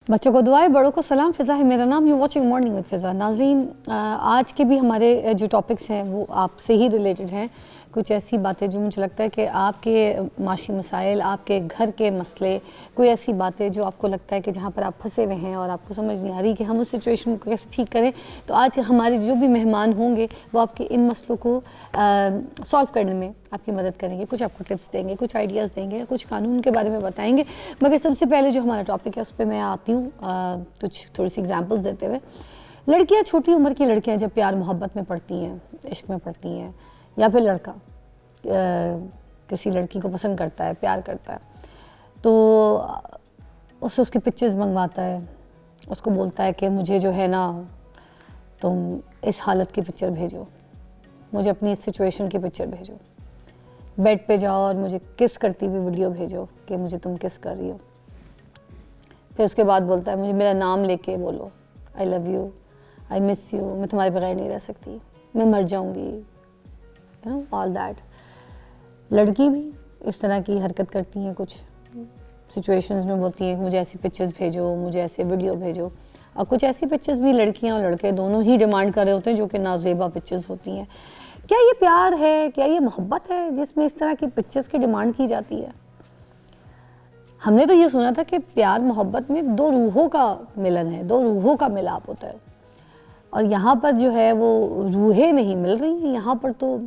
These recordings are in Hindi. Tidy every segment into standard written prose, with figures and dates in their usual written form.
बच्चों को दुआएं, बड़ों को सलाम। फ़िज़ा है मेरा नाम। You watching morning with Fiza. नाज़रीन, आज के भी हमारे जो टॉपिक्स हैं वो आपसे ही रिलेटेड हैं। कुछ ऐसी बातें जो मुझे लगता है कि आपके माशी मसाइल, आपके घर के मसले, कोई ऐसी बातें जो आपको लगता है कि जहाँ पर आप फंसे हुए हैं और आपको समझ नहीं आ रही कि हम उस सिचुएशन को कैसे ठीक करें, तो आज हमारे जो भी मेहमान होंगे वो आपके इन मसलों को सॉल्व करने में आपकी मदद करेंगे। कुछ आपको टिप्स देंगे, कुछ आइडियाज़ देंगे, कुछ कानून के बारे में बताएंगे। मगर सबसे पहले जो हमारा टॉपिक है उस पर मैं आती हूँ कुछ थोड़ी सी एग्जांपल्स देते हुए। लड़कियाँ, छोटी उम्र की लड़कियाँ जब प्यार मोहब्बत में पड़ती हैं, इश्क में पड़ती हैं, या फिर लड़का किसी लड़की को पसंद करता है, प्यार करता है, तो उससे उसकी पिक्चर्स मंगवाता है, उसको बोलता है कि मुझे जो है ना तुम इस हालत की पिक्चर भेजो, मुझे अपनी इस सिचुएशन की पिक्चर भेजो, बेड पे जाओ और मुझे किस करती हुई वीडियो भेजो कि मुझे तुम किस कर रही हो। फिर उसके बाद बोलता है मुझे मेरा नाम लेके बोलो, I love you, I miss you, मैं तुम्हारे बगैर नहीं रह सकती, मैं मर जाऊंगी, यू नो ऑल दैट। लड़की भी इस तरह की हरकत करती हैं, कुछ सिचुएशंस में बोलती हैं कि मुझे ऐसी पिक्चर्स भेजो, मुझे ऐसे वीडियो भेजो। और कुछ ऐसी पिक्चर्स भी लड़कियां और लड़के दोनों ही डिमांड कर रहे होते हैं जो कि नाजेबा पिक्चर्स होती हैं। क्या ये प्यार है, क्या ये मोहब्बत है जिसमें इस तरह की पिक्चर्स की डिमांड की जाती है? हमने तो ये सुना था कि प्यार मोहब्बत में दो रूहों का मिलन है, दो रूहों का मिलाप होता है, और यहाँ पर जो है वो रूहें नहीं मिल रही हैं। यहाँ पर तो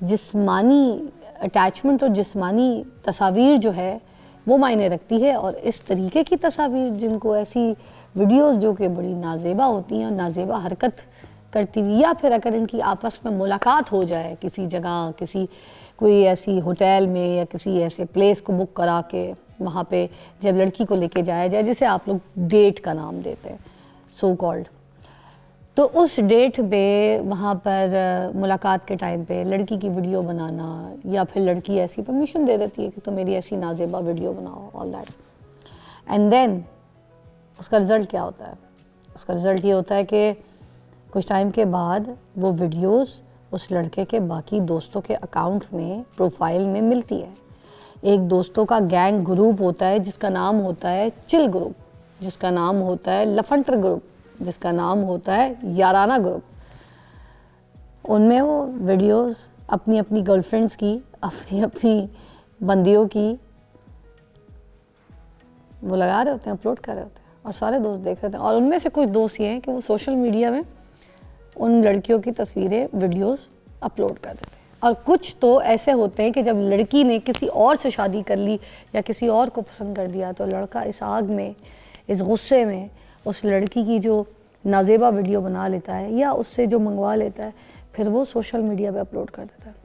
जिस्मानी अटैचमेंट और जिस्मानी तस्वीर जो है वो मायने रखती है। और इस तरीके की तस्वीर, जिनको ऐसी वीडियोस जो कि बड़ी नाजेबा होती हैं और नाजेबा हरकत करती हुई, या फिर अगर इनकी आपस में मुलाकात हो जाए किसी जगह, किसी कोई ऐसी होटल में या किसी ऐसे प्लेस को बुक करा के वहाँ पे जब लड़की को लेके जाया जाए, जिसे आप लोग डेट का नाम देते हैं, सो कॉल्ड, तो उस डेट पे वहाँ पर मुलाकात के टाइम पे लड़की की वीडियो बनाना, या फिर लड़की ऐसी परमिशन दे देती है कि तो मेरी ऐसी नाजेबा वीडियो बनाओ, ऑल दैट। एंड देन उसका रिज़ल्ट क्या होता है? उसका रिज़ल्ट ये होता है कि कुछ टाइम के बाद वो वीडियोस उस लड़के के बाकी दोस्तों के अकाउंट में, प्रोफाइल में मिलती है। एक दोस्तों का गैंग ग्रुप होता है जिसका नाम होता है चिल ग्रुप, जिसका नाम होता है लफंटर ग्रुप, जिसका नाम होता है याराना ग्रुप। उनमें वो वीडियोस अपनी अपनी गर्लफ्रेंड्स की, अपनी अपनी बंदियों की वो लगा रहे होते हैं, अपलोड कर रहे होते हैं, और सारे दोस्त देख रहे होते हैं। और उनमें से कुछ दोस्त ये हैं कि वो सोशल मीडिया में उन लड़कियों की तस्वीरें, वीडियोस अपलोड कर देते हैं। और कुछ तो ऐसे होते हैं कि जब लड़की ने किसी और से शादी कर ली या किसी और को पसंद कर दिया, तो लड़का इस आग में, इस गुस्से में उस लड़की की जो नाजेबा वीडियो बना लेता है या उससे जो मंगवा लेता है, फिर वो सोशल मीडिया पे अपलोड कर देता है।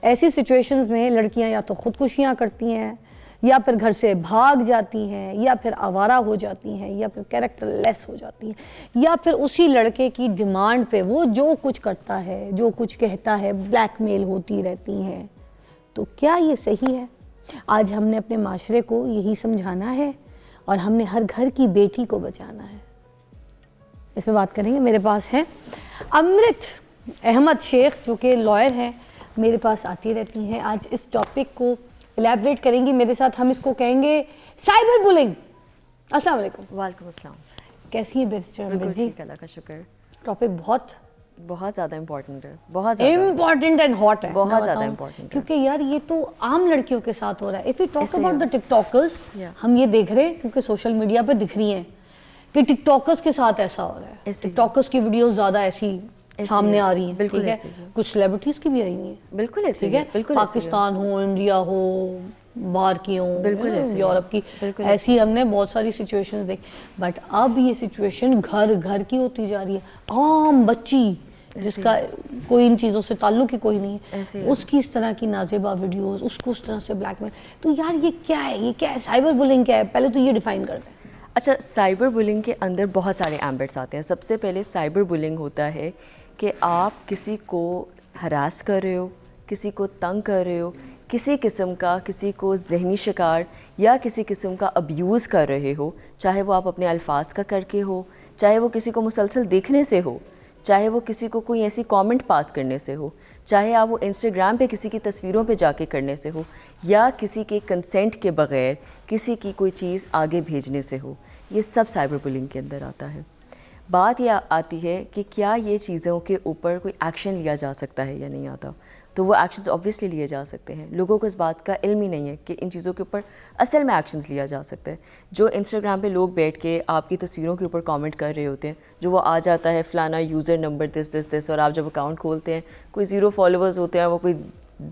ऐसी सिचुएशंस में लड़कियां या तो खुदकुशियां करती हैं, या फिर घर से भाग जाती हैं, या फिर आवारा हो जाती हैं, या फिर कैरेक्टर लेस हो जाती हैं, या फिर उसी लड़के की डिमांड पे वो जो कुछ करता है, जो कुछ कहता है, ब्लैकमेल होती रहती हैं। तो क्या ये सही है? आज हमने अपने माशरे को यही समझाना है और हमने हर घर की बेटी को बचाना है। इस पर बात करेंगे। मेरे पास है अमृत अहमद शेख, जो कि लॉयर हैं, मेरे पास आती रहती हैं। आज इस टॉपिक को इलैबोरेट करेंगी मेरे साथ। हम इसको कहेंगे साइबर बुलिंग। अस्सलाम वालेकुम। वालेकुम अस्सलाम। कैसी हैं बैरिस्टर अमृत जी? अल्लाह का शुक्र। टॉपिक बहुत ज़्यादा इम्पोर्टेंट है, बहुत ज़्यादा इम्पोर्टेंट एंड हॉट है, बहुत ज़्यादा इम्पोर्टेंट है, क्योंकि यार ये तो आम लड़कियों के साथ हो रहा है। If you talk about the TikTokers, Yeah. हम ये देख रहे हैं क्योंकि सोशल मीडिया पे दिख रही हैं कि टिकटॉकर्स के साथ ऐसा हो रहा है। टिकटॉकर्स की वीडियोस ज़्यादा ऐसी सामने आ रही हैं, बिल्कुल ठीक ऐसे है? ही। कुछ सेलिब्रिटीज़ की भी आई हुई हैं, बिल्कुल ऐसे ठीक ही, है? बिल्कुल ऐसे ही। पाकिस्तान हो, इंडिया हो, बाहर की हों, बिल्कुल ऐसे ही, यूरोप की, बिल्कुल ऐसी हमने बहुत सारी सिचुएशंस देखी। बट अब ये सिचुएशन घर घर की होती जा रही है। आम बच्ची जिसका कोई इन चीज़ों से ताल्लुक ही कोई नहीं है, उसकी इस तरह की नाजेबा वीडियोस, उसको उस तरह से ब्लैकमेल। तो यार ये क्या है? ये क्या है? साइबर बुलिंग क्या है? पहले तो ये डिफाइन कर दें। अच्छा, साइबर बुलिंग के अंदर बहुत सारे एम्बिट्स आते हैं। सबसे पहले साइबर बुलिंग होता है कि आप किसी को हरास कर रहे हो, किसी को तंग कर रहे हो, किसी किस्म का किसी को जहनी शिकार या किसी किस्म का अब्यूज़ कर रहे हो, चाहे वो आप अपने अल्फाज का करके हो, चाहे वो किसी को मुसलसल देखने से हो, चाहे वो किसी को कोई ऐसी कमेंट पास करने से हो, चाहे आप वो इंस्टाग्राम पे किसी की तस्वीरों पे जाके करने से हो, या किसी के कंसेंट के बग़ैर किसी की कोई चीज़ आगे भेजने से हो, ये सब साइबर बुलिंग के अंदर आता है। बात यह आती है कि क्या ये चीज़ों के ऊपर कोई एक्शन लिया जा सकता है या नहीं आता। तो वो एक्शंस ऑब्वियसली लिए जा सकते हैं। लोगों को इस बात का इल्म ही नहीं है कि इन चीज़ों के ऊपर असल में एक्शंस लिया जा सकता है। जो इंस्टाग्राम पे लोग बैठ के आपकी तस्वीरों के ऊपर कमेंट कर रहे होते हैं, जो वो आ जाता है फ़लाना यूज़र नंबर दिस, और आप जब अकाउंट खोलते हैं कोई 0 फॉलोअर्स होते हैं, वो कोई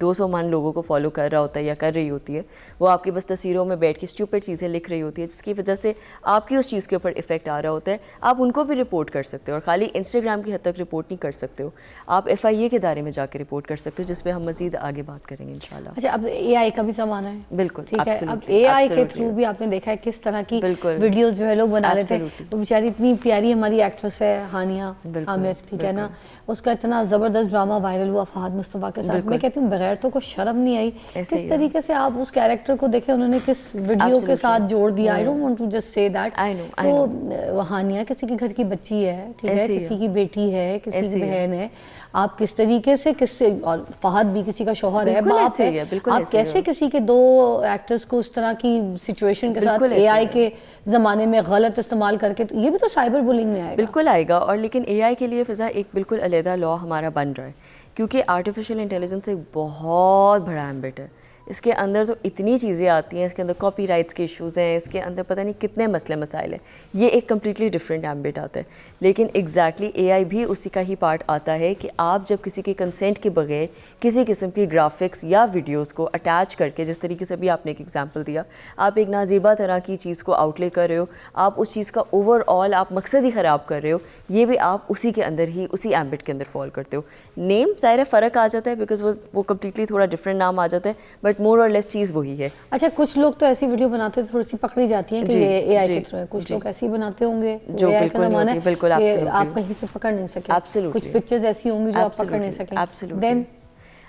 200 मान लोगों को फॉलो कर रहा होता है या कर रही होती है, वो आपकी बस तस्वीरों में बैठ के स्टूपिड चीज़ें लिख रही होती है, जिसकी वजह से आपकी उस चीज़ के ऊपर इफेक्ट आ रहा होता है। आप उनको भी रिपोर्ट कर सकते हो, और खाली इंस्टाग्राम की हद तक रिपोर्ट नहीं कर सकते हो, आप FIA के दायरे में जाकर रिपोर्ट कर सकते हो, जिस पर हम मज़ीद आगे बात करेंगे इंशाल्लाह। अच्छा, अब AI का भी ज़माना है, बिल्कुल, ठीक है। अब AI के थ्रू भी आपने देखा है किस तरह की वीडियोस जो है लोग बना रहे थे। वो बेचारी इतनी प्यारी हमारी एक्ट्रेस है हानिया आमिर, ठीक है ना, उसका इतना ज़बरदस्त ड्रामा वायरल हुआ फहद मुस्तफ़ा के साथ। मैं कहती हूँ बगैर तो कुछ शर्म नहीं आई, किस तरीके से आप उस कैरेक्टर को देखे, उन्होंने किस वीडियो के साथ जोड़ दिया। I don't want to just say that. तो हानिया किसी के घर की बच्ची है, ठीक है, किसी की बेटी है, किसी की बहन है, आप किस तरीके से किससे, और फहद भी किसी का शौहर है, बाप है, आप कैसे किसी के दो एक्टर्स को इस तरह की सिचुएशन के साथ AI के ज़माने में गलत इस्तेमाल करके, तो ये भी तो साइबर बुलिंग में आएगा। बिल्कुल आएगा। और लेकिन AI के लिए फ़िज़ा एक बिल्कुल अलहदा लॉ हमारा बन रहा है, क्योंकि आर्टिफिशियल इंटेलिजेंस एक बहुत बड़ा एम्बिट है। इसके अंदर तो इतनी चीज़ें आती हैं, इसके अंदर कॉपीराइट्स के इश्यूज़ हैं, इसके अंदर पता नहीं कितने मसले मसाइल हैं। ये एक कम्प्लीटली डिफरेंट एम्बिट आता है। लेकिन एग्जैक्टली AI भी उसी का ही पार्ट आता है कि आप जब किसी के कंसेंट के बगैर किसी किस्म की ग्राफिक्स या वीडियोस को अटैच करके, जिस तरीके से भी आपने एक एग्जांपल दिया, आप एक नाजेबा तरह की चीज़ को आउटले कर रहे हो, आप उस चीज़ का ओवरऑल आप मकसद ही ख़राब कर रहे हो, ये भी आप उसी के अंदर ही, उसी एम्बिट के अंदर फॉल करते हो। नेम ज़ाहिर फ़र्क आ जाता है, बिकॉज वो कम्प्लीटली थोड़ा डिफरेंट नाम आ जाता है, बट मोर और लेस चीज़ वही है। अच्छा, कुछ लोग तो ऐसी वीडियो बनाते हैं थोड़ी सी पकड़ी जाती हैं कि ये AI के थ्रू है, कुछ लोग ऐसी बनाते होंगे जो AI का ज़माना है, बिल्कुल आप कहीं से पकड़ नहीं सके, कुछ पिक्चर्स ऐसी होंगी जो आप पकड़ नहीं सके। देन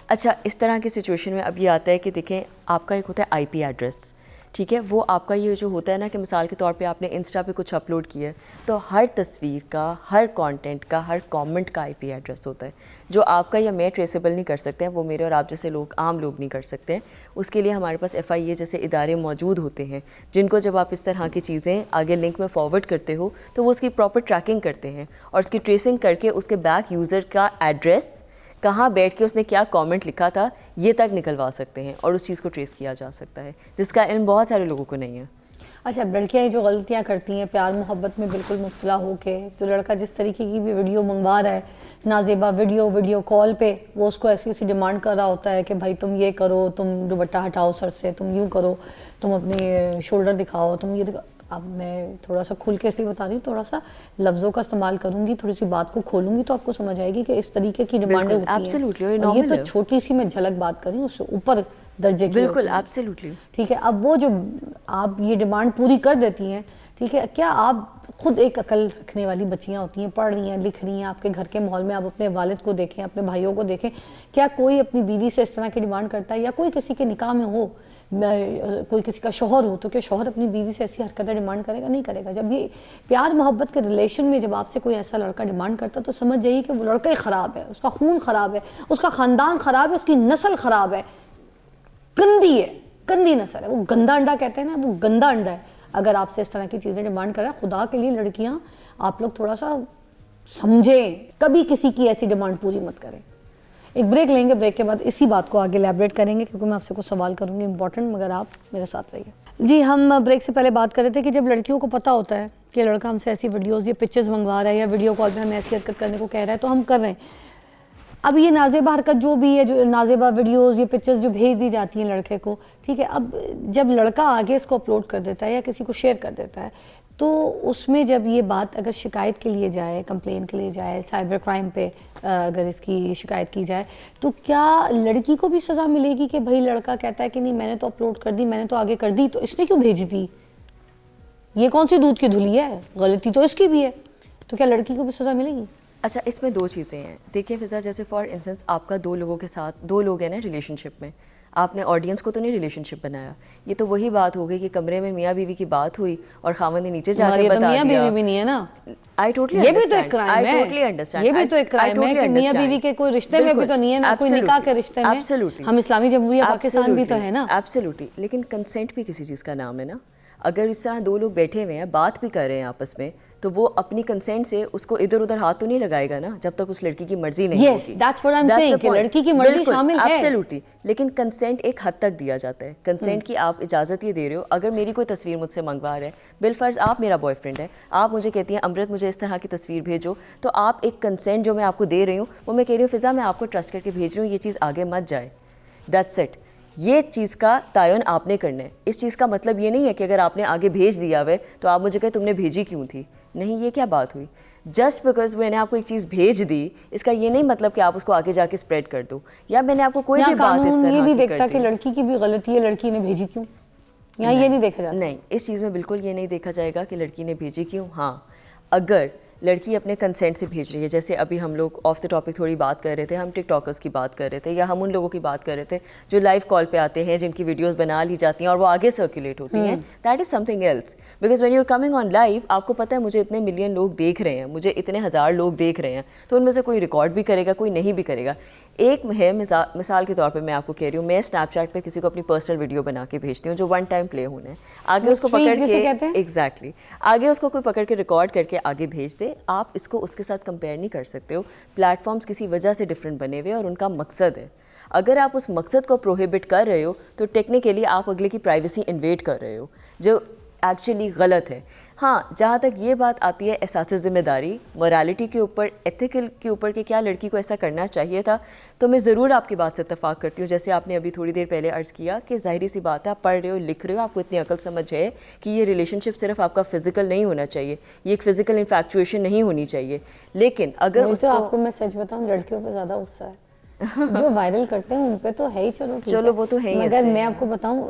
अच्छा, इस तरह की सिचुएशन में अब ये आता है कि देखें, आपका एक होता है IP एड्रेस, ठीक है, वो आपका ये जो होता है ना कि मिसाल के तौर पे आपने इंस्टा पे कुछ अपलोड किया है, तो हर तस्वीर का, हर कंटेंट का, हर कमेंट का IP एड्रेस होता है, जो आपका या मैं ट्रेसेबल नहीं कर सकते हैं, वो मेरे और आप जैसे लोग, आम लोग नहीं कर सकते हैं। उसके लिए हमारे पास FIA जैसे इदारे मौजूद होते हैं, जिनको जब आप इस तरह की चीज़ें आगे लिंक में फॉरवर्ड करते हो, तो वो उसकी प्रॉपर ट्रैकिंग करते हैं और उसकी ट्रेसिंग करके उसके बैक यूज़र का एड्रेस, कहाँ बैठ के उसने क्या कमेंट लिखा था, ये तक निकलवा सकते हैं और उस चीज़ को ट्रेस किया जा सकता है, जिसका इल्म बहुत सारे लोगों को नहीं है। अच्छा, लड़कियाँ जो गलतियाँ करती हैं प्यार मोहब्बत में बिल्कुल मुब्तला होके, तो लड़का जिस तरीके की भी वीडियो मंगवा रहा है, नाजेबा वीडियो कॉल पे, वो उसको ऐसी ऐसी डिमांड कर रहा होता है कि भाई तुम ये करो, तुम दुपट्टा हटाओ सर से, तुम यूँ करो, तुम अपने शोल्डर दिखाओ, तुम ये दिखाओ। अब मैं थोड़ा सा खुल के इसलिए बता रही हूँ, थोड़ा सा लफ्ज़ों का इस्तेमाल करूँगी, थोड़ी सी बात को खोलूँगी, तो आपको समझ आएगी कि इस तरीके की डिमांडें होती हैं। और ये तो छोटी सी मैं झलक बात कर रही हूँ, उससे ऊपर दर्जे की। बिल्कुल, एब्सोल्युटली, ठीक है। अब वो जो आप ये डिमांड पूरी कर देती हैं, ठीक है, क्या आप खुद एक अकल रखने वाली बच्चियाँ होती हैं, पढ़ रही हैं, लिख रही हैं, आपके घर के माहौल में आप अपने वालिद को देखें, अपने भाइयों को देखें, क्या कोई अपनी बीवी से इस तरह की डिमांड करता है, या कोई किसी के निकाह में हो, कोई किसी का शौहर हो, तो क्या शौहर अपनी बीवी से ऐसी हरकतें डिमांड करेगा? नहीं करेगा। जब ये प्यार मोहब्बत के रिलेशन में जब आपसे कोई ऐसा लड़का डिमांड करता, तो समझ जाइए कि वो लड़का ही ख़राब है, उसका खून ख़राब है, उसका ख़ानदान ख़राब है, उसकी नस्ल ख़राब है, गंदी है, गंदी नस्ल है, वो गंदा अंडा कहते हैं ना, वो गंदा अंडा है। अगर आपसे इस तरह की चीज़ें डिमांड कर रहा है, खुदा के लिए लड़कियाँ आप लोग थोड़ा सा समझें, कभी किसी की ऐसी डिमांड पूरी मत करें। एक ब्रेक लेंगे, ब्रेक के बाद इसी बात को आगे एलैबोरेट करेंगे, क्योंकि मैं आपसे कुछ सवाल करूंगी इंपॉर्टेंट, मगर आप मेरे साथ रहिए। जी, हम ब्रेक से पहले बात कर रहे थे कि जब लड़कियों को पता होता है कि लड़का हमसे ऐसी वीडियोज़ या पिक्चर्स मंगवा रहा है, या वीडियो कॉल पर हमें ऐसी हरकत करने को कह रहा है, तो हम कर रहे हैं। अब ये नाजेबा हरकत जो भी है, जो नाजेबा वीडियोज़ या पिक्चर्स जो भेज दी जाती हैं लड़के को, ठीक है, अब जब लड़का आगे इसको अपलोड कर देता है या किसी को शेयर कर देता है, तो उसमें जब ये बात अगर शिकायत के लिए जाए, कंप्लेन के लिए जाए, साइबर क्राइम पे अगर इसकी शिकायत की जाए, तो क्या लड़की को भी सज़ा मिलेगी कि भाई लड़का कहता है कि नहीं मैंने तो अपलोड कर दी, मैंने तो आगे कर दी, तो इसने क्यों भेजी थी, ये कौन सी दूध की धुली है, गलती तो इसकी भी है, तो क्या लड़की को भी सज़ा मिलेगी? अच्छा, इसमें दो चीज़ें हैं। देखिए फ़िज़ा, जैसे फॉर इंस्टेंस आपका दो लोगों के साथ, दो लोग हैं ना रिलेशनशिप में, आपने ऑडियंस को तो नहीं रिलेशनशिप बनाया। ये तो वही बात हो गई कि कमरे में मियाँ बीवी की बात हुई और खामन ने नीचे मगर जाके ये तो बता मियाँ दिया। बीवी भी नहीं है ना, आई टोटली ये भी तो एक क्राइम है। टोटली अंडरस्टैंड, ये भी तो एक क्राइम है कि मियाँ बीवी के कोई रिश्ते में भी तो नहीं है ना, कोई निकाह के रिश्ते में। एब्सोल्युटली, हम इस्लामी जमहूरिया पाकिस्तान भी तो है ना। एब्सोल्युटली, लेकिन कंसेंट भी किसी चीज़ का नाम है ना। अगर इस तरह दो लोग बैठे हुए हैं, बात भी कर रहे हैं आपस में, तो वो अपनी कंसेंट से उसको इधर उधर हाथ तो नहीं लगाएगा ना, जब तक उस लड़की की मर्जी नहीं होगी। That's what I'm saying कि लड़की की मर्जी शामिल है। एब्सोल्युटली, लेकिन कंसेंट एक हद तक दिया जाता है। कंसेंट की आप इजाज़त ये दे रहे हो। अगर मेरी कोई तस्वीर मुझसे मंगवा रहा है, बिलफर्ज आप मेरा बॉयफ्रेंड है, आप मुझे कहती हैं अमृत मुझे इस तरह की तस्वीर भेजो, तो आप एक कंसेंट जो मैं आपको दे रही हूँ वो मैं कह रही हूँ फ़िज़ा मैं आपको ट्रस्ट करके भेज रही हूँ, ये चीज़ आगे मत जाए। That's it. ये चीज़ का तयन आपने करना है। इस चीज़ का मतलब ये नहीं है कि अगर आपने आगे भेज दिया हुआ तो आप मुझे कहे तुमने भेजी क्यों थी। नहीं, ये क्या बात हुई। जस्ट बिकॉज मैंने आपको एक चीज़ भेज दी, इसका ये नहीं मतलब कि आप उसको आगे जाके स्प्रेड कर दो, या मैंने आपको कोई भी बात इस तरह ये नहीं की देखता कर कि दी। लड़की की भी गलती है, लड़की ने भेजी क्यों, यहाँ ये नहीं देखा जाता। नहीं, इस चीज़ में बिल्कुल ये नहीं देखा जाएगा कि लड़की ने भेजी क्यों। हाँ, अगर लड़की अपने कंसेंट से भेज रही है, जैसे अभी हम लोग ऑफ द टॉपिक थोड़ी बात कर रहे थे, हम टिकटॉकर्स की बात कर रहे थे, या हम उन लोगों की बात कर रहे थे जो लाइव कॉल पे आते हैं, जिनकी वीडियोस बना ली जाती हैं और वो आगे सर्कुलेट होती हैं। That is something else, because when you are coming on live, आपको पता है मुझे इतने मिलियन लोग देख रहे हैं, मुझे इतने हज़ार लोग देख रहे हैं, तो उनमें से कोई रिकॉर्ड भी करेगा, कोई नहीं भी करेगा। एक है मिसाल के तौर पे मैं आपको कह रही हूँ, मैं स्नैपचैट पे किसी को अपनी पर्सनल वीडियो बना के भेजती हूँ जो वन टाइम प्ले होना है, आगे उसको पकड़ के एग्जैक्टली आगे उसको कोई पकड़ के रिकॉर्ड करके आगे भेज दे। आप इसको उसके साथ कंपेयर नहीं कर सकते हो। प्लेटफॉर्म्स किसी वजह से डिफरेंट बने हुए और उनका मकसद है। अगर आप उस मकसद को प्रोहिबिट कर रहे हो तो टेक्निकली आप अगले की प्राइवेसी इन्वेड कर रहे हो, जो एक्चुअली गलत है। हाँ, जहाँ तक ये बात आती है एहसास ज़िम्मेदारी, मोरालिटी के ऊपर, एथिकल के ऊपर कि क्या लड़की को ऐसा करना चाहिए था, तो मैं ज़रूर आपकी बात से इत्तेफाक करती हूँ। जैसे आपने अभी थोड़ी देर पहले अर्ज़ किया कि ज़ाहिरी सी बात है, आप पढ़ रहे हो, लिख रहे हो, आपको इतनी अकल समझ है कि ये रिलेशनशिप सिर्फ आपका फ़िज़िकल नहीं होना चाहिए, ये एक फ़िज़िकल इन्फैक्चुएशन नहीं होनी चाहिए। लेकिन अगर उसको आपको मैं सच बताऊँ, लड़कियों पर ज़्यादा गुस्सा है। जो वायरल करते हैं उन पे तो है ही, चलो वो तो है ही। मगर मैं आपको बताऊं,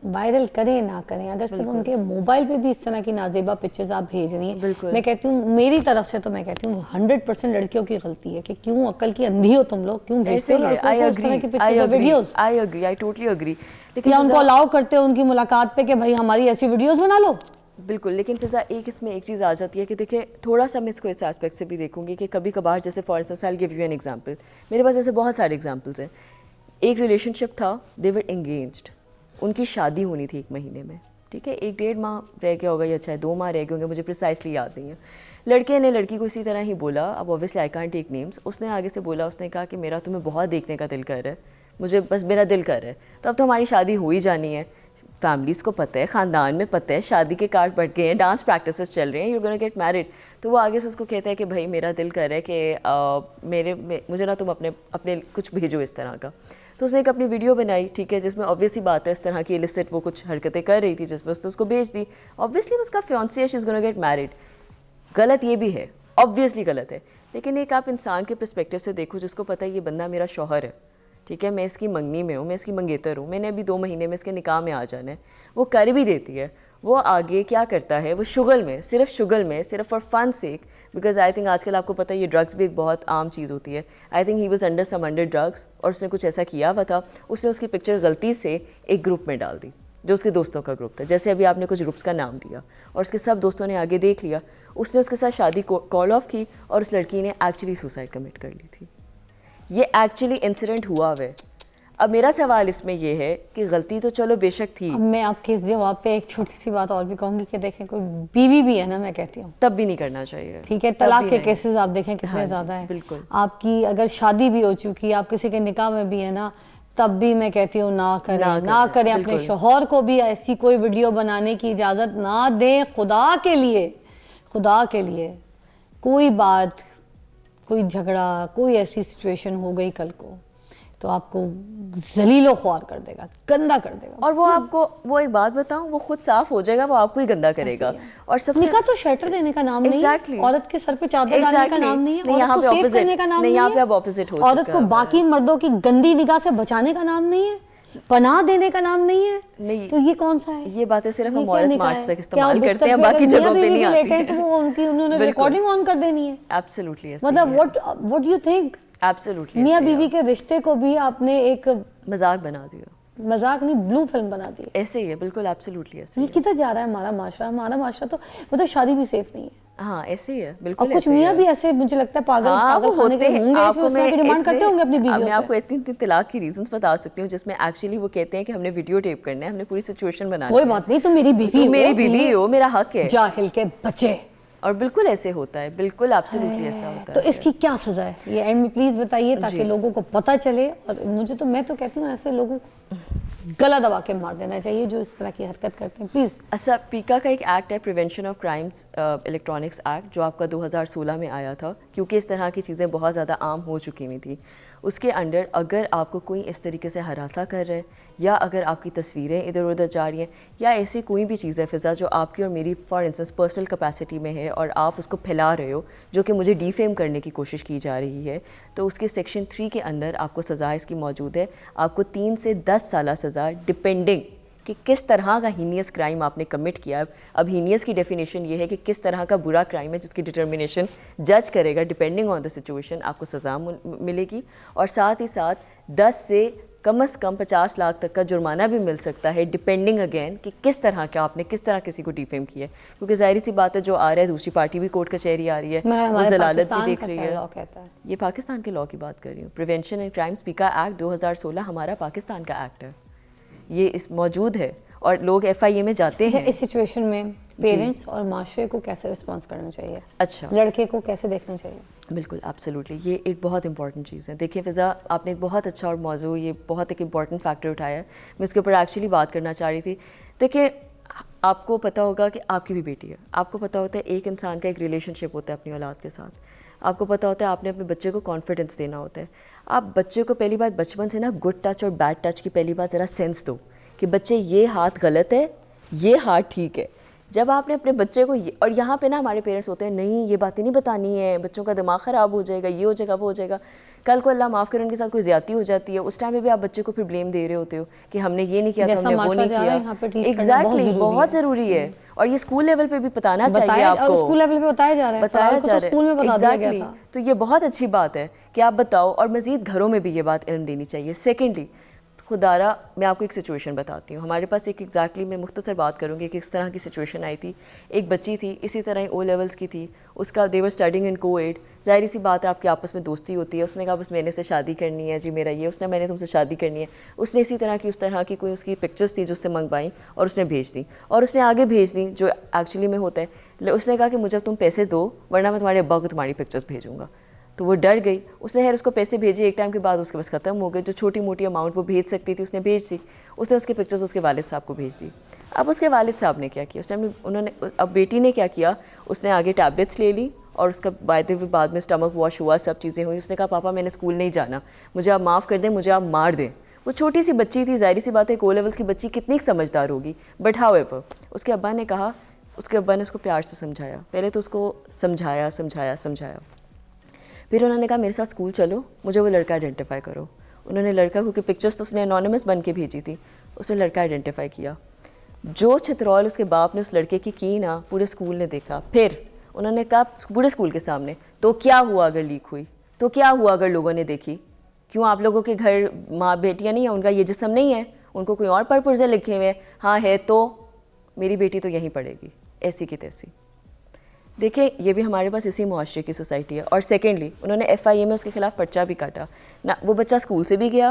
वायरल करें ना करें, अगर सिर्फ उनके मोबाइल पे भी इस तरह की नाजेबा पिक्चर्स आप भेज रही हैं, मैं कहती हूँ मेरी तरफ से तो मैं कहती हूँ 100% लड़कियों की गलती है कि क्यों अक्ल की अंधी हो तुम लोग, क्यों भेजते हो लड़कों को इस तरह की पिक्चर्स और videos. I agree, I totally agree. या उनको अलाउ करते हो उनकी मुलाकात पे कि भाई हमारी ऐसी वीडियोस बना लो। बिल्कुल, लेकिन फिज़ा एक इसमें एक चीज़ आ जाती है कि देखिए, थोड़ा सा मैं इसको इस एस्पेक्ट से भी देखूंगी कि कभी कभार, जैसे for instance I give you an example, मेरे पास ऐसे बहुत सारे एग्जांपल्स हैं। एक रिलेशनशिप था, दे वर एंगेज्ड, उनकी शादी होनी थी 1 महीने में, ठीक है, 1-1.5 माह रह गया होगा या अच्छा 2 माह रह गए होंगे, मुझे प्रिसाइसली याद नहीं है। लड़के ने लड़की को इसी तरह ही बोला, अब obviously I can't take names, उसने आगे से बोला, उसने कहा कि मेरा तुम्हें बहुत देखने का दिल कर रहा है, मुझे बस मेरा दिल कर रहा है, तो अब तो हमारी शादी हो ही जानी है। फैमिलीज़ को पता है, ख़ानदान में पता है, शादी के कार्ड बढ़ गए हैं, डांस प्रैक्टिसेस चल रहे हैं, यू गोना गेट मैरिड। तो वो आगे से उसको कहता है कि भाई मेरा दिल कर रहा है कि मुझे ना तुम अपने कुछ भेजो इस तरह का। तो उसने एक अपनी वीडियो बनाई, ठीक है, जिसमें ऑब्वियसली बात है इस तरह की इलिसिट वो कुछ हरकतें कर रही थी, जिसमें उसने उसको भेज दी। ऑब्वियसली उसका फियांसी है, she is gonna get married. गलत ये भी है, ऑब्वियसली गलत है, लेकिन एक आप इंसान के पर्सपेक्टिव से देखो जिसको पता है ये बंदा मेरा शौहर है, ठीक है, मैं इसकी मंगनी में हूँ, मैं इसकी मंगेतर हूँ, मैंने अभी 2 महीने में इसके निकाह में आ जाना है, वो कर भी देती है। वो आगे क्या करता है, वो शुगल में, सिर्फ for fun sake, because I think आजकल आपको पता है ये ड्रग्स भी एक बहुत आम चीज़ होती है। I think he was under drugs और उसने कुछ ऐसा किया हुआ था, उसने उसकी पिक्चर गलती से एक ग्रुप में डाल दी जो उसके दोस्तों का ग्रुप था। जैसे अभी आपने कुछ ग्रुप्स का नाम लिया और उसके सब दोस्तों ने आगे देख लिया, उसने उसके साथ शादी कॉल ऑफ की और उस लड़की ने एक्चुअली सुसाइड कमिट कर ली थी। ये एक्चुअली इंसिडेंट हुआ हुआ है। अब मेरा सवाल इसमें ये है कि गलती तो चलो बेशक थी। अब मैं आपके इस जवाब पे एक छोटी सी बात और भी कहूँगी कि देखें, कोई बीवी भी है ना, मैं कहती हूँ तब भी नहीं करना चाहिए, ठीक है। तलाक के केसेस आप देखें कितने ज़्यादा हैं। बिल्कुल, आपकी अगर शादी भी हो चुकी है, आप किसी के निकाह में भी है ना, तब भी मैं कहती हूँ ना करें, अपने शौहर को भी ऐसी कोई वीडियो बनाने की इजाज़त ना दें। खुदा के लिए कोई बात, कोई झगड़ा, कोई ऐसी सिचुएशन हो गई कल को तो आपको जलीलो ख्वार कर देगा, गंदा कर देगा। और वो आपको, वो एक बात बताऊं, वो खुद साफ हो जाएगा, वो आपको ही गंदा करेगा। और सबसे निकाह तो शेल्टर देने का नाम नहीं है, औरत के सर पे चादर डालने का नाम नहीं है, औरत को सेव करने का नाम नहीं है, यहाँ पे आप ऑपोजिट हो, औरत को बाकी मर्दों की गंदी निगाह से बचाने का नाम नहीं है, पनाह देने का नाम नहीं है। नहीं, तो ये कौन सा है? ये बातें सिर्फ हम औरत मार्च तक इस्तेमाल करते हैं, बाकी जगहों पे नहीं आती है। तो वो उन्होंने रिकॉर्डिंग ऑन कर देनी है। एब्सोल्युटली, मतलब what do you think? Absolutely मियाँ बीवी के रिश्ते को भी आपने एक मजाक बना दिया, मजाक नहीं ब्लू फिल्म बना दी। ऐसे ही है, बिल्कुल एब्सोल्युटली ऐसे ये ही है। किधर जा रहा है हमारा माशरा तो मतलब शादी भी सेफ नहीं है। हाँ ऐसे ही है, और बिल्कुल कुछ ऐसे ही मियाँ है। भी ऐसे मुझे लगता है पागल हाँ, वो पागल खाने के होते हैं। होंगे इसमें आपको उस तरह की मैं डिमांड करते होंगे अपनी मैं बीवियों आपको से। इतनी तलाक की रीजंस बता सकती हूँ जिसमें एक्चुअली वो कहते हैं कि हमने वीडियो टेप करना है, हमने पूरी सिचुएशन बनानी कोई है। बात नहीं, तुम मेरी बीवी तुम हो, मेरी बीवी प्लीज। हो, मेरा हक है। जाहिल के बच्चे। और बिल्कुल ऐसे होता है, बिल्कुल एब्सोल्युटली ऐसा होता तो है। इसकी क्या सजा है ये एंड में प्लीज बताइए ताकि जी। लोगों को पता चले। और मैं तो कहती हूँ ऐसे लोगों को गला दबा के मार देना चाहिए जो इस तरह की हरकत करते हैं, प्लीज। अच्छा, पीका का एक एक्ट है prevention of crimes electronics act, जो आपका 2016 में आया था, क्योंकि इस तरह की चीज़ें बहुत ज़्यादा आम हो चुकी हुई थी। उसके अंडर अगर आपको कोई इस तरीके से हरासा कर रहा है, या अगर आपकी तस्वीरें इधर उधर जा रही हैं, या ऐसी कोई भी चीज़ है फ़िज़ा जो आपकी और मेरी फॉर इंस्टेंस पर्सनल कैपेसिटी में है और आप उसको फैला रहे हो, जो कि मुझे डिफेम करने की कोशिश की जा रही है, तो उसके सेक्शन 3 के अंदर आपको सज़ा इसकी मौजूद है। आपको 3 से 10 साल सज़ा, डिपेंडिंग कि किस तरह का हीनियस क्राइम आपने कमिट किया। अब हीनियस की डेफिनेशन ये है कि किस तरह का बुरा क्राइम है जिसकी डिटर्मिनेशन जज करेगा, डिपेंडिंग ऑन द सिचुएशन आपको सज़ा मिलेगी। और साथ ही साथ 10 से कम से कम 50 लाख तक का जुर्माना भी मिल सकता है, डिपेंडिंग अगेन कि किस तरह का आपने किस तरह किसी को डिफेम किया है। क्योंकि जाहिर सी बात है जो आ रहा है, दूसरी पार्टी भी कोर्ट कचहरी आ रही है, वो जलालत भी देख रही है। ये पाकिस्तान के लॉ की बात कर रही हूँ। प्रिवेंशन एंड क्राइम्स पीका एक्ट 2016 हमारा पाकिस्तान का एक्ट है, ये इस मौजूद है और लोग FIA में जाते हैं। इस सिचुएशन में पेरेंट्स और माशरे को कैसे रिस्पॉन्स करना चाहिए? अच्छा, लड़के को कैसे देखना चाहिए? बिल्कुल एब्सोल्युटली, ये एक बहुत इंपॉर्टेंट चीज़ है। देखिए फ़िज़ा, आपने एक बहुत अच्छा और मौजू, ये बहुत एक इंपॉर्टेंट फैक्टर उठाया है, मैं उसके ऊपर एक्चुअली बात करना चाह रही थी। देखिए, आपको पता होगा कि आपकी भी बेटी है, आपको पता होता है एक इंसान का एक रिलेशनशिप होता है अपनी औलाद के साथ, आपको पता होता है आपने अपने बच्चे को कॉन्फिडेंस देना होता है। आप बच्चे को पहली बात बचपन से ना गुड टच और बैड टच की पहली बात ज़रा सेंस दो कि बच्चे ये हाथ गलत है, ये हाथ ठीक है। जब आपने अपने बच्चे को और यहाँ पे ना हमारे पेरेंट्स होते हैं, नहीं ये बातें नहीं बतानी है, बच्चों का दिमाग ख़राब हो जाएगा, ये हो जाएगा, वो हो जाएगा। कल को अल्लाह माफ़ करे उनके साथ कोई ज़्यादती हो जाती है, उस टाइम पे भी आप बच्चे को फिर ब्लेम दे रहे होते हो कि हमने ये नहीं किया था, हमने वो नहीं किया। एग्जैक्टली, बहुत ज़रूरी है। और ये स्कूल लेवल पे भी बताना चाहिए आपको। स्कूल लेवल पे बताया जा रहा है, बताया जा रहा है, स्कूल में बता दिया गया था। तो ये बहुत अच्छी बात है कि आप बताओ, और मज़ीद घरों में भी ये बात इल्म देनी चाहिए। सेकेंडली, खुदारा मैं आपको एक सिचुएशन बताती हूँ। हमारे पास एक एग्जैक्टली मैं मुख्तसर बात करूँगी कि किस तरह की सिचुएशन आई थी। एक बच्ची थी, इसी तरह ही O लेवल्स की थी, उसका दे वर स्टडिंग इन कोएड। ज़ाहिर सी बात है आपके आपस में दोस्ती होती है। उसने कहा बस मैंने से शादी करनी है जी, मेरा ये, उसने मैंने तुमसे शादी करनी है। उसने इसी तरह की उस तरह की कोई उसकी पिक्चर्स थी जो उससे मंगवाई और उसने भेज दी, और उसने आगे भेज दी जो एक्चुअली में होता है। उसने कहा कि मुझे तुम पैसे दो वरना मैं तुम्हारे अब्बा को तुम्हारी पिक्चर्स भेजूँगा। तो वो डर गई, उसने खैर उसको पैसे भेजे। एक टाइम के बाद उसके पास ख़त्म हो गए, जो छोटी मोटी अमाउंट वो भेज सकती थी उसने भेज दी। उसने उसके पिक्चर्स उसके वालिद साहब को भेज दी। अब उसके वालिद साहब ने क्या किया उस टाइम, उन्होंने, अब बेटी ने क्या किया, उसने आगे टैबलेट्स ले ली और उसका बायदे हुए बाद में स्टमक वॉश हुआ, सब चीज़ें हुई। उसने कहा पापा मैंने स्कूल नहीं जाना, मुझे आप माफ़ कर दें, मुझे आप मार दें। वो छोटी सी बच्ची थी, ज़ाहिर सी बात है O लेवल्स की बच्ची कितनी समझदार होगी, बट हाउएवर उसके अब्बा ने कहा, उसके अब्बा ने उसको प्यार से समझाया। पहले तो उसको समझाया, फिर उन्होंने कहा मेरे साथ स्कूल चलो, मुझे वो लड़का आइडेंटिफाई करो। उन्होंने लड़का, क्योंकि पिक्चर्स तो उसने एनोनिमस बन के भेजी थी, उसने लड़का आइडेंटिफाई किया। जो छितरौल उसके बाप ने उस लड़के की ना, पूरे स्कूल ने देखा। फिर उन्होंने कहा पूरे स्कूल के सामने, तो क्या हुआ अगर लीक हुई, तो क्या हुआ अगर लोगों ने देखी, क्यों आप लोगों के घर माँ बेटियाँ नहीं हैं, उनका ये जिस्म नहीं है, उनको कोई और परपुर्जे लिखे हुए हैं, हाँ है तो मेरी बेटी तो यहीं पढ़ेगी, ऐसी की तैसी। देखिए, ये भी हमारे पास इसी मुआशरे की सोसाइटी है। और सेकेंडली उन्होंने FIA में उसके खिलाफ पर्चा भी काटा ना। वो बच्चा स्कूल से भी गया,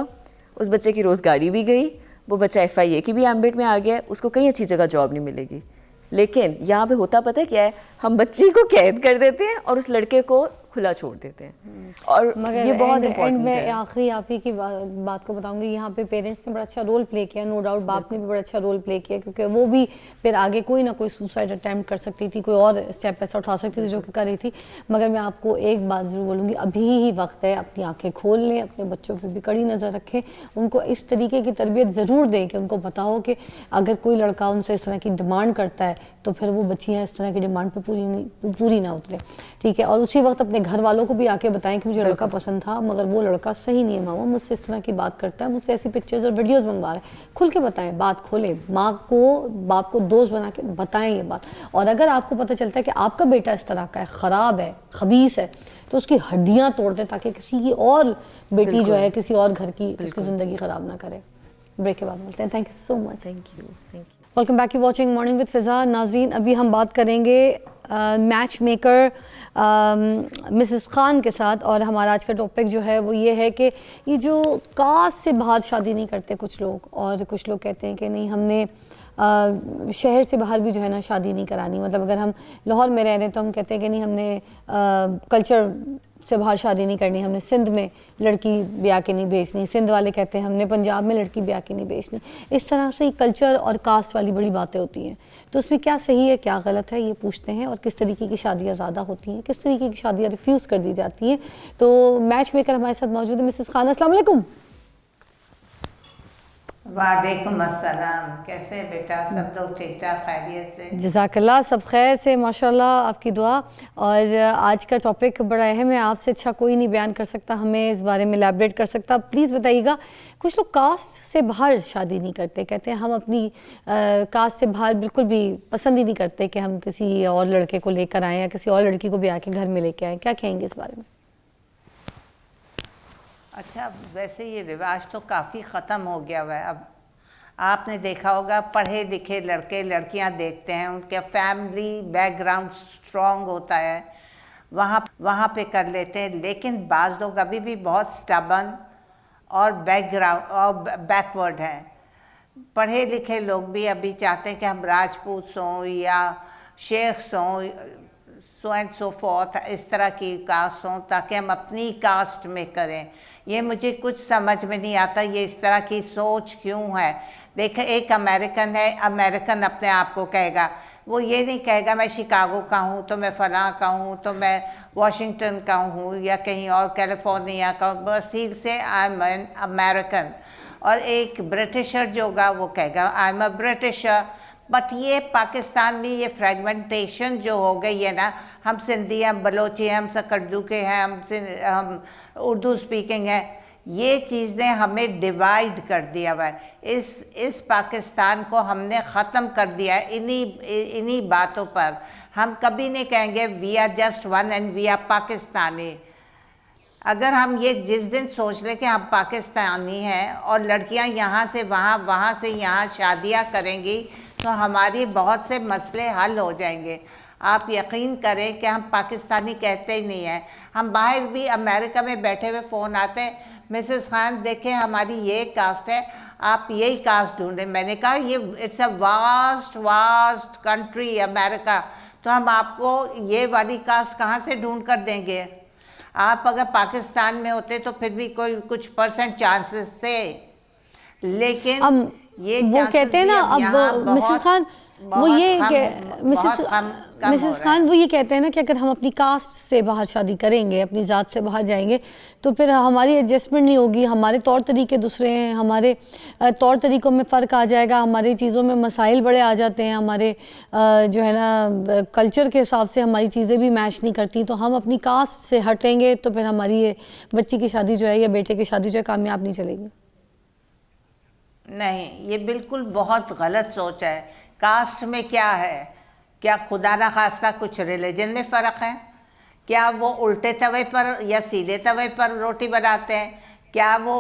उस बच्चे की रोज़गारी भी गई, वो बच्चा FIA की भी एम्बिट में आ गया, उसको कहीं अच्छी जगह जॉब नहीं मिलेगी। लेकिन यहाँ पे होता पता है क्या है, हम बच्ची को कैद कर देते हैं और उस लड़के को खुला छोड़ देते हैं। और मगर ये बहुत इम्पोर्टेंट है। आखिरी आप ही की बात को बताऊंगी, यहाँ पे पेरेंट्स ने बड़ा अच्छा रोल प्ले किया, नो डाउट बाप ने भी बड़ा अच्छा रोल प्ले किया, क्योंकि वो भी फिर आगे कोई ना कोई सुसाइड अटैम्प्ट कर सकती थी, कोई और स्टेप ऐसा उठा सकती थी जो कि कर रही थी। मगर मैं आपको एक बात ज़रूर बोलूँगी, अभी ही वक्त है, अपनी आँखें खोल लें, अपने बच्चों पर भी कड़ी नज़र रखें, उनको इस तरीके की तरबियत ज़रूर दें कि उनको पता हो कि अगर कोई लड़का उनसे इस तरह की डिमांड करता है तो फिर वो बच्चियाँ इस तरह की डिमांड पर पूरी ना उतरे, ठीक है। और उसी वक्त अपने घर वालों को भी आके बताएं कि मुझे लड़का पसंद था मगर वो लड़का सही नहीं है मामा, मुझसे इस तरह की बात करता है, मुझसे ऐसी पिक्चर्स और वीडियोस मंगवा रहा है। खुल के बताएं, बात खोलें, माँ को बाप को दोस्त बना के बताएं ये बात। और अगर आपको पता चलता है कि आपका बेटा इस तरह का है, ख़राब है, खबीस है, तो उसकी हड्डियाँ तोड़ दें ताकि किसी की और बेटी जो है किसी और घर की उसकी ज़िंदगी ख़राब ना करे। ब्रेक के बाद मिलते हैं। Thank you so much. Thank you. Welcome back, you watching morning with Fiza. नाज़रीन, अभी हम बात करेंगे मैच मेकर मिसेस खान के साथ, और हमारा आज का टॉपिक जो है वो ये है कि ये जो कास्ट से बाहर शादी नहीं करते कुछ लोग, और कुछ लोग कहते हैं कि नहीं हमने शहर से बाहर भी जो है ना शादी नहीं करानी। मतलब अगर हम लाहौर में रह रहे हैं तो हम कहते हैं कि नहीं हमने कल्चर से बाहर शादी नहीं करनी, हमने सिंध में लड़की ब्याह के नहीं भेजनी, सिंध वाले कहते हैं हमने पंजाब में लड़की ब्याह के नहीं भेजनी। इस तरह से ही कल्चर और कास्ट वाली बड़ी बातें होती हैं। तो उसमें क्या सही है क्या गलत है ये पूछते हैं, और किस तरीके की शादियाँ ज़्यादा होती हैं, किस तरीके की शादियाँ रिफ्यूज़ कर दी जाती हैं। तो मैच मेकर हमारे साथ मौजूद है मिसेस खान। अस्सलाम वालेकुम। वालेकुम अस्सलाम। कैसे हैं बेटा? सब लोग ठीक ठाक खैरियत से? जज़ाकल्लाह, सब खैर से माशाल्लाह, आपकी दुआ। और आज का टॉपिक बड़ा अहम है, आपसे अच्छा कोई नहीं बयान कर सकता, हमें इस बारे में एलैबोरेट कर सकता। प्लीज़ बताइएगा, कुछ लोग कास्ट से बाहर शादी नहीं करते, कहते हैं हम अपनी कास्ट से बाहर बिल्कुल भी पसंद ही नहीं करते कि हम किसी और लड़के को लेकर आएँ या किसी और लड़की को भी आके घर में लेके आएँ। क्या कहेंगे इस बारे में? अच्छा, वैसे ये रिवाज तो काफ़ी ख़त्म हो गया हुआ है। अब आपने देखा होगा पढ़े लिखे लड़के लड़कियां देखते हैं, उनके फैमिली बैकग्राउंड स्ट्रॉन्ग होता है, वहाँ पे कर लेते हैं। लेकिन बाज़ लोग अभी भी बहुत स्टबन और बैकग्राउंड और बैकवर्ड हैं। पढ़े लिखे लोग भी अभी चाहते हैं कि हम राजपूत हों या शेख हों, सो एंड सो फोर्थ, इस तरह की कास्ट हों ताकि हम अपनी कास्ट में करें। ये मुझे कुछ समझ में नहीं आता, ये इस तरह की सोच क्यों है। देखिए, एक अमेरिकन है, अमेरिकन अपने आप को कहेगा, वो ये नहीं कहेगा मैं शिकागो का हूँ तो मैं फलां का हूँ तो मैं वॉशिंगटन का हूँ या कहीं और कैलिफोर्निया का हूँ, बस ही से आई एम एन अमेरिकन। और एक ब्रिटिशर जो होगा वो कहेगा I am a britisher. But ये पाकिस्तान में ये फ्रेगमेंटेशन जो हो गई है ना, हम सिंधी हैं, बलोची हैं, हम सकर्दू के हैं, हम उर्दू स्पीकिंग है, ये चीज़ें हमें डिवाइड कर दिया हुआ है। इस पाकिस्तान को हमने ख़त्म कर दिया है इन्हीं बातों पर। हम कभी नहीं कहेंगे we are just one and we are Pakistani. अगर हम ये जिस दिन सोच लें कि हम पाकिस्तानी हैं और लड़कियां यहाँ से वहाँ, वहाँ से यहाँ शादियाँ करेंगी तो हमारी बहुत से मसले हल हो जाएंगे। आप यकीन करें कि हम पाकिस्तानी कहते ही नहीं हैं। हम बाहर भी अमेरिका में बैठे हुए फ़ोन आते हैं, मिसेस खान देखें हमारी ये कास्ट है, आप यही कास्ट ढूंढें। मैंने कहा ये it's a vast country America, तो हम आपको ये वाली कास्ट कहाँ से ढूंढ कर देंगे। आप अगर पाकिस्तान में होते तो फिर भी कोई कुछ परसेंट चांसेस से, लेकिन ये वो कहते हैं ना, अब मिसेस खान वो ये मिसेस खान वो ये कहते हैं ना कि अगर हम अपनी कास्ट से बाहर शादी करेंगे, अपनी ज़ात से बाहर जाएंगे तो फिर हमारी एडजस्टमेंट नहीं होगी, हमारे तौर तरीके दूसरे हैं, हमारे तौर तरीक़ों में फ़र्क आ जाएगा, हमारी चीज़ों में मसाइल बड़े आ जाते हैं, हमारे जो है ना कल्चर के हिसाब से हमारी चीज़ें भी मैच नहीं करती। तो हम अपनी कास्ट से हटेंगे तो फिर हमारी ये बच्ची की शादी जो है या बेटे की शादी जो है कामयाब नहीं चलेगी। नहीं, ये बिल्कुल बहुत गलत सोच है। कास्ट में क्या है? क्या खुदा ना खास्ता कुछ रिलीजन में फ़र्क है? क्या वो उल्टे तवे पर या सीधे तवे पर रोटी बनाते हैं? क्या वो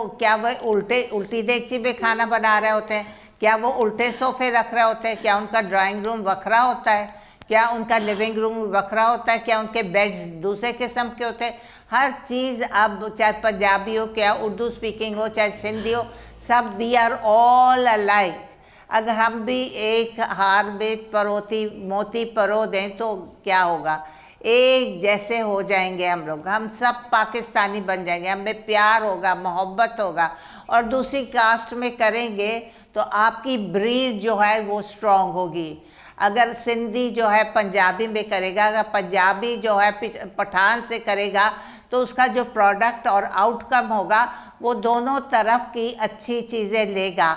उल्टी देगची में खाना बना रहे होते हैं? क्या वो उल्टे सोफ़े रख रहे होते हैं? क्या उनका ड्राइंग रूम वखरा होता है? क्या उनका लिविंग रूम वखरा होता है? क्या उनके बेड्स दूसरे किस्म के होते हैं? हर चीज़, अब चाहे पंजाबी हो, क्या उर्दू स्पीकिंग हो, चाहे सिंधी हो, सब वी आर ऑल अलाइक। अगर हम भी एक हार में मोती परो दें तो क्या होगा? एक जैसे हो जाएंगे हम लोग, हम सब पाकिस्तानी बन जाएंगे, हमें प्यार होगा, मोहब्बत होगा। और दूसरी कास्ट में करेंगे तो आपकी ब्रीड जो है वो स्ट्रॉन्ग होगी। अगर सिंधी जो है पंजाबी में करेगा, अगर पंजाबी जो है पठान से करेगा तो उसका जो प्रोडक्ट और आउटकम होगा वो दोनों तरफ की अच्छी चीज़ें लेगा।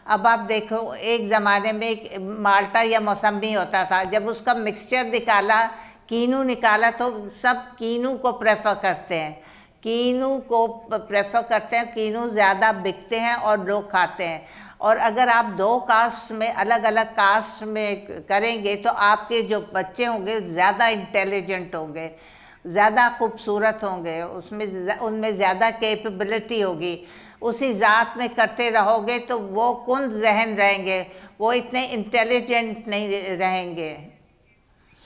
अब आप देखो, एक ज़माने में माल्टा या मौसम्बी होता था, जब उसका मिक्सचर निकाला कीनू निकाला तो सब कीनू को प्रेफर करते हैं, कीनू को प्रेफर करते हैं, कीनू ज़्यादा बिकते हैं और लोग खाते हैं। और अगर आप दो कास्ट में, अलग अलग कास्ट में करेंगे तो आपके जो बच्चे होंगे ज़्यादा इंटेलिजेंट होंगे, ज़्यादा खूबसूरत होंगे, उनमें ज़्यादा कैपेबिलिटी होगी। उसी ज़ात में करते रहोगे तो वो कौन जहन रहेंगे, वो इतने इंटेलिजेंट नहीं रहेंगे।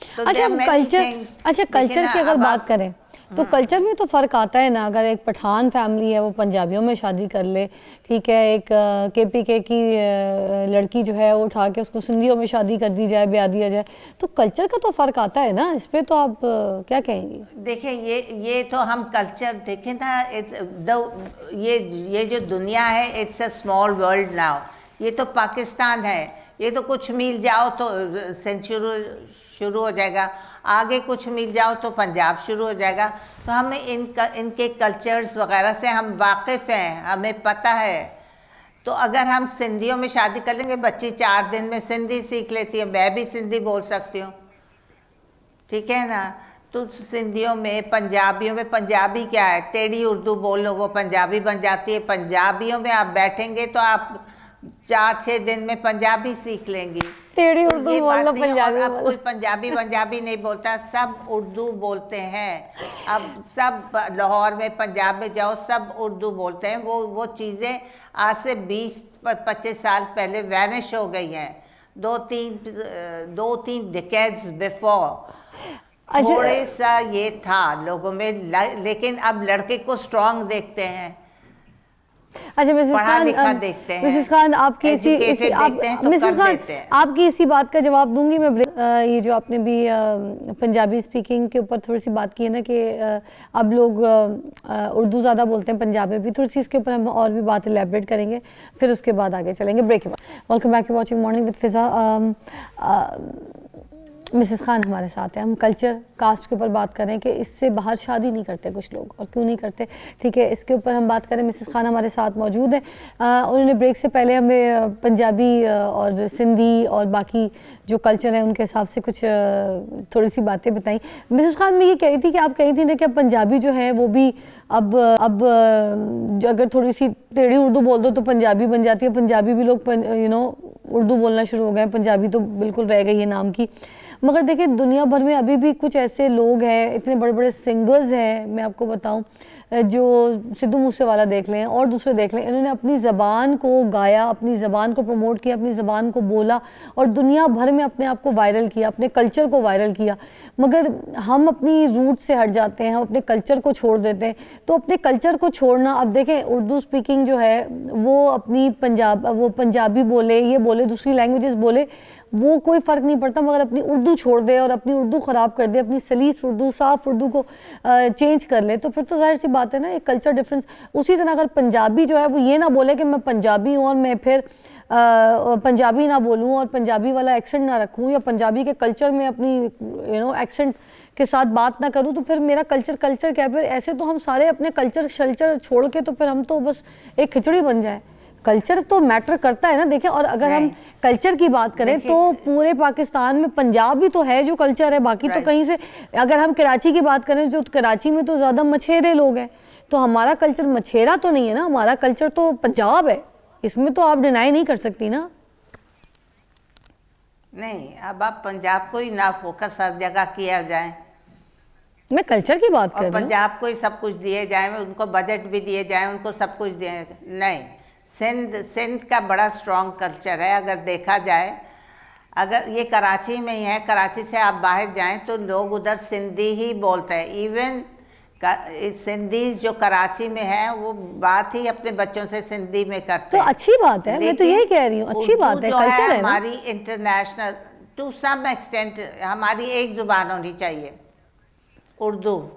तो अच्छा कल्चर की अगर बात करें तो कल्चर में तो फ़र्क आता है ना। अगर एक पठान फैमिली है वो पंजाबियों में शादी कर ले, ठीक है, एक केपीके की लड़की जो है वो उठा के उसको सिंधियों में शादी कर दी जाए, ब्याह दिया जाए, तो कल्चर का तो फ़र्क आता है ना। इस पर तो आप क्या कहेंगी? देखिए ये तो हम कल्चर देखें ना, ये जो दुनिया है, it's a small world now. ये तो पाकिस्तान है, ये तो कुछ मील जाओ तो शुरू हो जाएगा, आगे कुछ मील जाओ तो पंजाब शुरू हो जाएगा। तो हमें इनके कल्चर्स वगैरह से हम वाकिफ़ हैं, हमें पता है। तो अगर हम सिंधियों में शादी कर लेंगे, बच्ची 4 दिन में सिंधी सीख लेती है, मैं भी सिंधी बोल सकती हूँ, ठीक है ना। तो सिंधियों में, पंजाबियों में, पंजाबी क्या है, टेढ़ी उर्दू बोल लो वो पंजाबी बन जाती है। पंजाबियों में आप बैठेंगे तो आप 4-6 दिन में पंजाबी सीख लेंगी। टेढ़ी उर्दू बोल लो, पंजाबी अब कोई पंजाबी नहीं बोलता, सब उर्दू बोलते हैं। अब सब लाहौर में, पंजाब में जाओ, सब उर्दू बोलते हैं। वो चीज़ें आज से 20-25 साल पहले वैनिश हो गई हैं, 2-3 डिकेड्स बिफोर। थोड़े सा ये था लोगों में, लेकिन अब लड़के को स्ट्रांग देखते हैं। अच्छा मिसेस खान आपकी इसी बात का जवाब दूंगी मैं। ये जो आपने भी पंजाबी स्पीकिंग के ऊपर थोड़ी सी बात की है ना कि अब लोग उर्दू ज़्यादा बोलते हैं पंजाब में भी, थोड़ी सी इसके ऊपर हम और भी बात इलेबरेट करेंगे, फिर उसके बाद आगे चलेंगे ब्रेक के बाद। Welcome back to watching morning with Fiza. Mrs Khan हमारे साथ हैं। हम कल्चर कास्ट के ऊपर बात कर रहे हैं कि इससे बाहर शादी नहीं करते कुछ लोग, और क्यों नहीं करते, ठीक है, इसके ऊपर हम बात करें। मिसेस खान हमारे साथ मौजूद हैं। उन्होंने ब्रेक से पहले हमें पंजाबी और सिंधी और बाकी जो कल्चर है उनके हिसाब से कुछ थोड़ी सी बातें बताई। मिसेस खान मैं ये कह रही थी कि आप कही थी ना कि पंजाबी जो है वो भी अब जो अगर थोड़ी सी टेढ़ी उर्दू बोल दो तो पंजाबी बन जाती है। पंजाबी भी लोग उर्दू बोलना शुरू हो गए, पंजाबी तो बिल्कुल रह गई है नाम की। मगर देखिए दुनिया भर में अभी भी कुछ ऐसे लोग हैं, इतने बड़े बड़े सिंगर्स हैं, मैं आपको बताऊं, जो सिद्धू मूसेवाला देख लें और दूसरे देख लें, इन्होंने अपनी ज़बान को गाया, अपनी ज़बान को प्रमोट किया, अपनी ज़बान को बोला और दुनिया भर में अपने आप को वायरल किया, अपने कल्चर को वायरल किया। मगर हम अपनी रूट से हट जाते हैं, हम अपने कल्चर को छोड़ देते हैं। तो अपने कल्चर को छोड़ना, अब देखें उर्दू स्पीकिंग जो है वो अपनी पंजाबी बोले, ये बोले, दूसरी लैंग्वेजेस बोले, वो कोई फ़र्क नहीं पड़ता, मगर अपनी उर्दू छोड़ दे और अपनी उर्दू ख़राब कर दे, अपनी सलीस उर्दू, साफ़ उर्दू को चेंज कर ले, तो फिर तो जाहिर सी बात है ना, एक कल्चर डिफरेंस। उसी तरह अगर पंजाबी जो है वो ये ना बोले कि मैं पंजाबी हूँ और मैं फिर पंजाबी ना बोलूँ और पंजाबी वाला एक्सेंट ना रखूँ, या पंजाबी के कल्चर में अपनी एक्सेंट के साथ बात ना करूँ, तो फिर मेरा कल्चर क्या है? फिर ऐसे तो हम सारे अपने कल्चर छोड़ के तो फिर हम तो बस एक खिचड़ी बन जाए। कल्चर तो मैटर करता है ना, देखें। और अगर हम कल्चर की बात करें तो पूरे पाकिस्तान में पंजाब भी तो है जो कल्चर है, बाकी तो कहीं से, अगर हम कराची की बात करें, जो कराची में तो ज़्यादा मछेरे लोग हैं, तो हमारा कल्चर मछेरा तो नहीं है ना, हमारा कल्चर तो पंजाब है, इसमें तो आप डिनाई नहीं कर सकती ना। नहीं, अब आप पंजाब को ही ना फोकस हर जगह किया जाए, मैं कल्चर की बात कर रही हूँ। पंजाब को ही सब कुछ दिए जाए, उनको बजट भी दिए जाए, उनको सब कुछ दिया जाए, नहीं। सिंध का बड़ा स्ट्रॉन्ग कल्चर है अगर देखा जाए। अगर ये कराची में ही है, कराची से आप बाहर जाएं तो लोग उधर सिंधी ही बोलते हैं। इवन सिंधी जो कराची में है वो बात ही अपने बच्चों से सिंधी में करते हैं। तो अच्छी बात है, मैं तो यही कह रही हूँ, अच्छी बात है, कल्चर है हमारी इंटरनेशनल टू सम एक्सटेंट हमारी एक जुबान होनी चाहिए, उर्दू।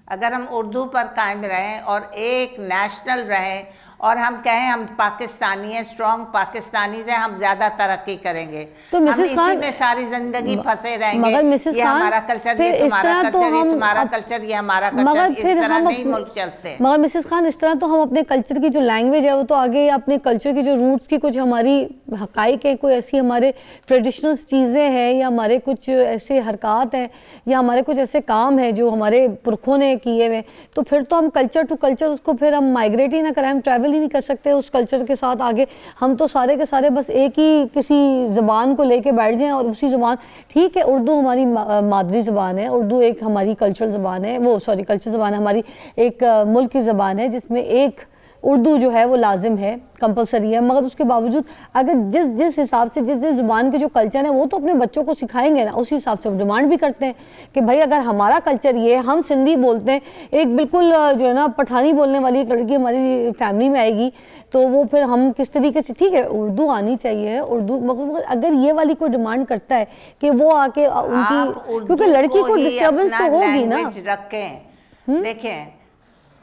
अगर हम उर्दू पर कायम रहें और एक नेशनल रहें और हम कहें हम पाकिस्तानी हैं, स्ट्रॉन्ग पाकिस्तानी हैं, हम ज़्यादा तरक्की करेंगे। तो हम मिसेस इसी खान में सारी जिंदगी फंसे रहेंगे। मगर मिसेस ये खान हमारा कल्चर, फिर ये इस तुम्हारा तरह तो कल्चर, ये हम तुम्हारा कल्चर, ये हमारा मगर कल्चर, इस फिर तरह हम नहीं मुल्क चलते। मगर मिसेस खान इस तरह तो हम अपने कल्चर की जो लैंग्वेज है वो तो आगे अपने कल्चर की जो रूट्स की कुछ हमारी हकाइक है, कोई ऐसी हमारे ट्रेडिशनल चीज़ें हैं या हमारे कुछ ऐसे हरकत हैं या हमारे कुछ ऐसे काम हैं जो हमारे पुरखों ने किए हुए, तो फिर तो हम कल्चर टू कल्चर उसको फिर हम माइग्रेट ही ना करें, हम ट्रैवल ही नहीं कर सकते उस कल्चर के साथ आगे। हम तो सारे के सारे बस एक ही किसी ज़बान को लेके बैठ जाएं और उसी ज़बान, ठीक है उर्दू हमारी मादरी ज़बान है, उर्दू एक हमारी कल्चरल ज़बान है, वो सॉरी कल्चरल ज़बान है, हमारी एक मुल्क की ज़बान है जिसमें एक उर्दू जो है वो लाजिम है, कंपलसरी है। मगर उसके बावजूद अगर जिस हिसाब से जिस ज़ुबान के जो कल्चर है वो तो अपने बच्चों को सिखाएंगे ना, उसी हिसाब से वो डिमांड भी करते हैं कि भाई अगर हमारा कल्चर ये है, हम सिंधी बोलते हैं, एक बिल्कुल जो है ना पठानी बोलने वाली एक लड़की हमारी फैमिली में आएगी तो वो फिर हम किस तरीके से, ठीक है उर्दू आनी चाहिए उर्दू, मगर अगर ये वाली कोई डिमांड करता है कि वो आके उनकी, क्योंकि लड़की को डिस्टर्बेंस तो होगी ना। रखें देखें,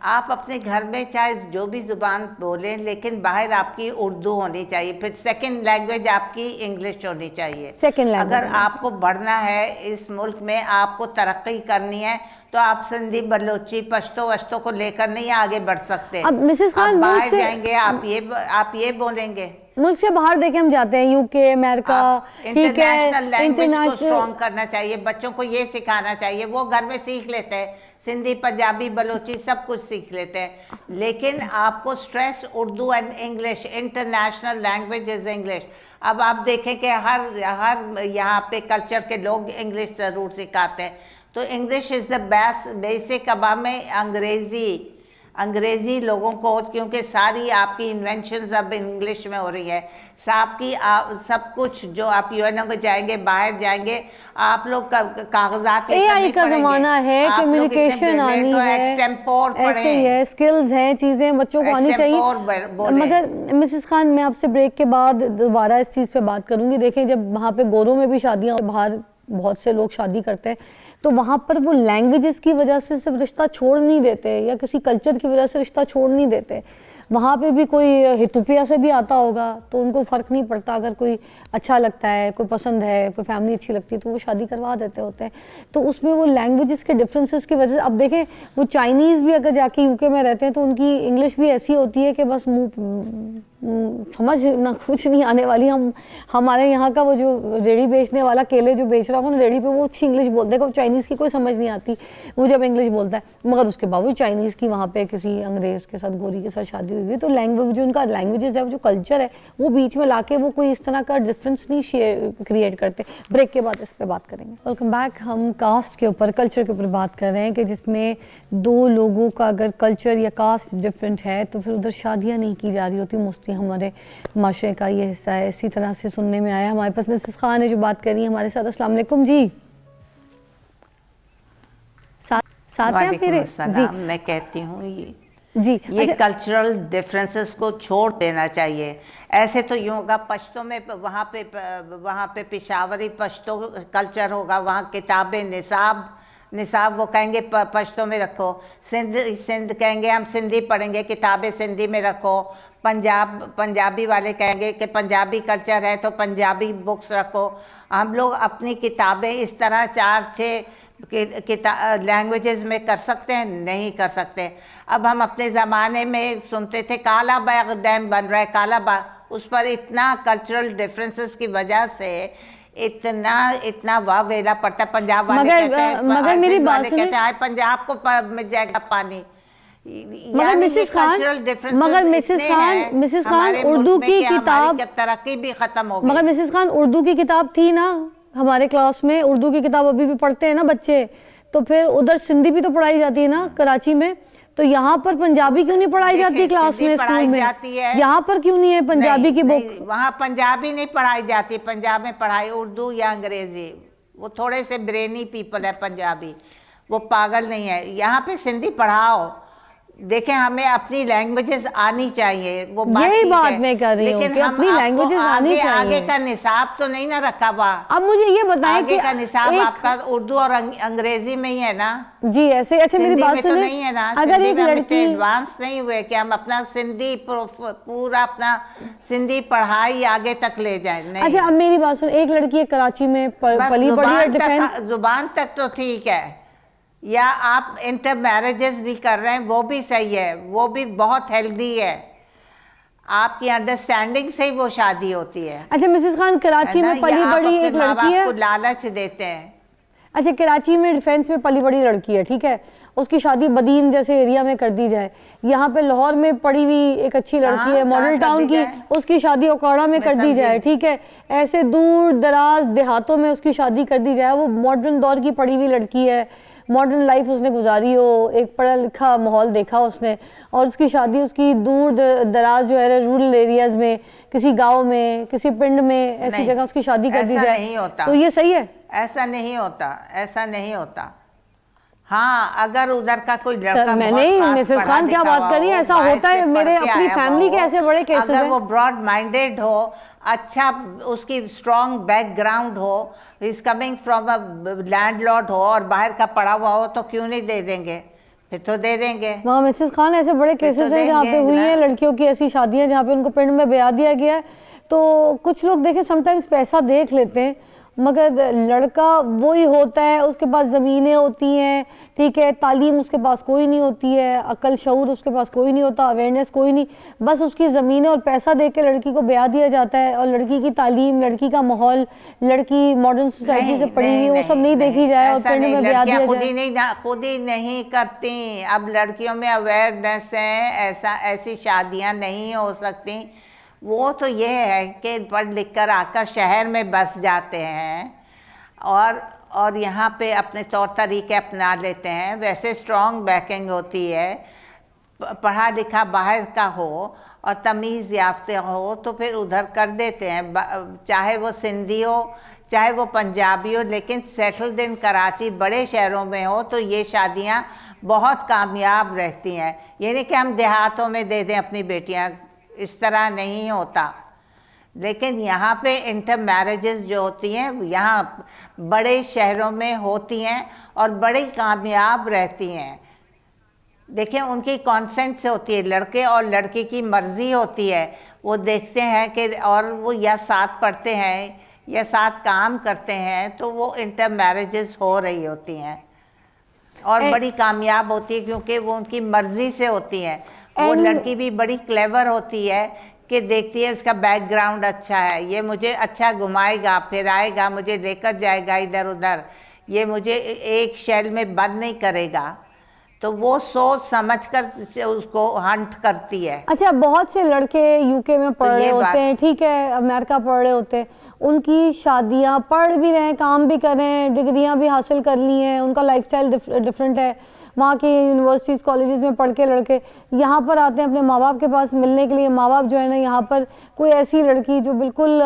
आप अपने घर में चाहे जो भी ज़ुबान बोलें लेकिन बाहर आपकी उर्दू होनी चाहिए, फिर सेकंड लैंग्वेज आपकी इंग्लिश होनी चाहिए। सेकंड लैंग्वेज अगर आपको बढ़ना है इस मुल्क में, आपको तरक्की करनी है तो आप सिंधी, बलोची, पश्तो वश्तो को लेकर नहीं आगे बढ़ सकते। अब मिसेस खान बाहर जाएंगे आप ये बोलेंगे। मुल्क से बाहर देखे हम जाते हैं, यूके, अमेरिका, ठीक है, लैंग्वेज को स्ट्रॉन्ग करना चाहिए, बच्चों को ये सिखाना चाहिए, वो घर में सीख लेते हैं, सिंधी, पंजाबी, बलोची सब कुछ सीख लेते हैं, लेकिन आपको stress Urdu and English, international language is English. अब आप देखें कि हर यहाँ पे कल्चर के लोग इंग्लिश ज़रूर सिखाते हैं, तो इंग्लिश इज़ द बेसिक। अब हमें अंग्रेज़ी लोगों को, क्योंकि सारी आपकी इन्वेंशंस अब इंग्लिश में हो रही है, सब कुछ जो आप यूएनओ में जाएंगे, बाहर जाएंगे, आप लोग कागजात एआई का ज़माना है, कम्युनिकेशन आनी है, ऐसे ही है, स्किल्स हैं, चीज़ें बच्चों को आनी चाहिए। मगर मिसेस खान मैं आपसे ब्रेक के बाद दोबारा इस चीज़ पे बात करूँगी। देखें जब वहाँ पे गोरों में भी शादियाँ, बाहर बहुत से लोग शादी करते हैं तो वहाँ पर वो लैंग्वेजेस की वजह से सिर्फ रिश्ता छोड़ नहीं देते या किसी कल्चर की वजह से रिश्ता छोड़ नहीं देते। वहाँ पे भी कोई हितुपिया से भी आता होगा तो उनको फ़र्क नहीं पड़ता, अगर कोई अच्छा लगता है, कोई पसंद है, कोई फैमिली अच्छी लगती है तो वो शादी करवा देते होते हैं। तो उसमें वो लैंग्वेजेस के डिफरेंसेस की वजह से, अब देखें वो चाइनीज़ भी अगर जाके यूके में रहते हैं तो उनकी इंग्लिश भी ऐसी होती है कि बस मुँह समझ ना कुछ नहीं आने वाली। हमारे यहाँ का वो जो रेडी बेचने वाला केले जो बेच रहा हो ना रेडी पे, वो अच्छी इंग्लिश बोलते हैं, चाइनीज़ की कोई समझ नहीं आती वो जब इंग्लिश बोलता है। मगर उसके बावजूद चाइनीज़ की वहाँ पे किसी अंग्रेज़ के साथ, गोरी के साथ शादी हुई है तो लैंग्वेज जो उनका लैंग्वेजेस है, वो जो कल्चर है वो बीच में लाके वो कोई इस तरह का डिफरेंस नहीं क्रिएट करते। ब्रेक के बाद इस पर बात करेंगे। Welcome back. हम कास्ट के ऊपर, कल्चर के ऊपर बात कर रहे हैं कि जिसमें दो लोगों का अगर कल्चर या कास्ट डिफरेंट है तो फिर उधर शादियाँ नहीं की जा रही होती। मोस्टली हमारे माशरे का ये हिस्सा है। इसी तरह से सुनने में आया। हमारे पास मिसेस खान है जो बात कर रही है हमारे साथ। अस्सलाम वालेकुम जी। साथ हैं फिर जी। मैं कहती हूँ ये अच्छा, कल्चरल डिफरेंसेस को छोड़ देना चाहिए। ऐसे तो यूँ होगा, पश्तो में वहाँ पे पिशावरी पश्तो कल्चर होगा, वहाँ किताबें निसाब वो कहेंगे पश्तो में रखो। सिंध कहेंगे हम सिंधी पढ़ेंगे, किताबें सिंधी में रखो। पंजाबी वाले कहेंगे कि पंजाबी कल्चर है तो पंजाबी बुक्स रखो। हम लोग अपनी किताबें इस तरह 4-6 लैंग्वेजेस में कर सकते हैं? नहीं कर सकते। अब हम अपने ज़माने में सुनते थे काला बाग डैम बन रहा है, काला बाग, उस पर इतना कल्चरल डिफरेंसेस की वजह से इतना वावेला पड़ता है। पंजाब वाले कहते हैं, मगर मेरी बात सुनिए, कहते हैं पंजाब को मिल जाएगा पानी। मगर मिसेस खान उर्दू की किताब, तरक्की भी खत्म हो गई। मगर मिसेस खान उर्दू की किताब थी ना हमारे क्लास में, उर्दू की किताब अभी भी पढ़ते हैं ना बच्चे, तो फिर उधर सिंधी भी तो पढ़ाई जाती है ना कराची में, तो यहाँ पर पंजाबी क्यों नहीं पढ़ाई जाती क्लास में, स्कूल में? यहाँ पर क्यों नहीं है पंजाबी की बुक? वहाँ पंजाबी नहीं पढ़ाई जाती, पंजाब में पढ़ाई उर्दू या अंग्रेजी। वो थोड़े से ब्रेनी पीपल है पंजाबी, वो पागल नहीं है। यहाँ पे सिंधी पढ़ाओ, देखें, हमें अपनी लैंग्वेजेस आनी चाहिए, वो बात यही ठीक बात है, मैं कर रही हूँ लेकिन कि हम अपनी आपको लैंग्वेजेस आनी चाहिए। आगे का निसाब तो नहीं ना रखा हुआ। अब मुझे ये बताएं आगे कि का निसाब एक आपका उर्दू और अंग्रेजी में ही है ना, जी ऐसे ऐसे मेरी सिंधी बात में तो सुने, नहीं है ना। अगर सिंधी एक में हम इतने लड़की एडवांस नहीं हुए कि हम अपना सिंधी पूरा अपना सिंधी पढ़ाई आगे तक ले जाए, नहीं। अच्छा अब मेरी बात सुन, एक लड़की है कराची में बस पली बड़ी है डिफेंस, जुबान तक तो ठीक है, या आप इंटर मैरिजेस भी कर रहे हैं वो भी सही है, वो भी बहुत हेल्दी है, आपकी अंडरस्टैंडिंग से ही वो शादी होती है। अच्छा मिसेस खान कराची में पली बड़ी एक लड़की है, को लालच देते हैं। अच्छा कराची में डिफेंस में पली बड़ी लड़की है, ठीक है, उसकी शादी बदीन जैसे एरिया में कर दी जाए, यहाँ पे लाहौर में पड़ी हुई एक अच्छी लड़की है मॉडल टाउन की, उसकी शादी ओकाड़ा में कर दी जाए, ठीक है, ऐसे दूर दराज देहातों में उसकी शादी कर दी जाए, वो मॉडर्न दौर की पड़ी हुई लड़की है, मॉडर्न लाइफ उसने गुजारी हो, एक पढ़ा लिखा माहौल देखा उसने, और उसकी शादी उसकी दूर दराज जो है रूरल एरियाज में, किसी गांव में, किसी पिंड में, ऐसी जगह उसकी शादी कर दी जाए, तो ये सही है? ऐसा नहीं होता, ऐसा नहीं होता। हाँ, अगर उधर का कोई लड़का मैंने मिसेस खान क्या बात करी, ऐसा होता है, मेरे अपनी फैमिली के ऐसे बड़े केसेस हैं। अगर वो ब्रॉड माइंडेड हो, अच्छा उसकी स्ट्रॉन्ग बैकग्राउंड हो, is coming from a landlord हो और बाहर का पढ़ा हुआ हो, तो क्यों नहीं दे देंगे, फिर तो दे देंगे। वहाँ मिसेस खान ऐसे बड़े केसेस हैं जहाँ पे हुई हैं लड़कियों की ऐसी शादियाँ जहाँ पे उनको पिंड में ब्याह दिया गया है, तो कुछ लोग देखें समटाइम्स पैसा देख लेते हैं, मगर लड़का वही होता है, उसके पास ज़मीनें होती हैं, ठीक है, तालीम उसके पास कोई नहीं होती है, अकल शऊर उसके पास कोई नहीं होता, अवेयरनेस कोई नहीं, बस उसकी ज़मीनें और पैसा दे के लड़की को ब्याह दिया जाता है, और लड़की की तालीम, लड़की का माहौल, लड़की मॉडर्न सोसाइटी से पढ़ी हुई, वो सब नहीं देखी जाए और पिंड में ब्याह दिया जाए। खुद ही नहीं करती। अब लड़कियों में अवेयरनेस है, ऐसी शादियाँ नहीं हो सकती। वो तो ये है कि पढ़ लिख कर आकर शहर में बस जाते हैं और यहाँ पे अपने तौर तरीके अपना लेते हैं। वैसे स्ट्रॉन्ग बैकिंग होती है, पढ़ा लिखा बाहर का हो और तमीज़ याफ्ते हो तो फिर उधर कर देते हैं, चाहे वो सिंधी हो चाहे वो पंजाबी हो, लेकिन सेटल्ड इन कराची बड़े शहरों में हो तो ये शादियाँ बहुत कामयाब रहती हैं। ये नहीं कि हम देहातों में दे दें अपनी बेटियाँ, इस तरह नहीं होता। लेकिन यहाँ पे इंटर मैरिजेस जो होती हैं यहाँ बड़े शहरों में होती हैं और बड़ी कामयाब रहती हैं। देखिए उनकी कॉन्सेंट से होती है, लड़के और लड़की की मर्ज़ी होती है, वो देखते हैं कि और वो या साथ पढ़ते हैं या साथ काम करते हैं, तो वो इंटर मैरिजेस हो रही होती हैं और बड़ी कामयाब होती है क्योंकि वो उनकी मर्ज़ी से होती हैं। वो लड़की भी बड़ी क्लेवर होती है कि देखती है इसका बैकग्राउंड अच्छा है, ये मुझे अच्छा घुमाएगा फिराएगा, मुझे लेकर जाएगा इधर उधर, ये मुझे एक शैल में बंद नहीं करेगा, तो वो सोच समझकर उसको हंट करती है। अच्छा बहुत से लड़के यूके में पढ़ रहे होते हैं, ठीक है, अमेरिका पढ़ रहे होते हैं, उनकी शादियां, पढ़ भी रहे हैं, काम भी कर रहे हैं, डिग्रियां भी हासिल कर ली हैं, उनका लाइफस्टाइल डिफरेंट है, वहाँ की यूनिवर्सिटीज़ कॉलेजेस में पढ़ के लड़के यहाँ पर आते हैं अपने माँ बाप के पास मिलने के लिए। माँ बाप जो है ना यहाँ पर कोई ऐसी लड़की जो बिल्कुल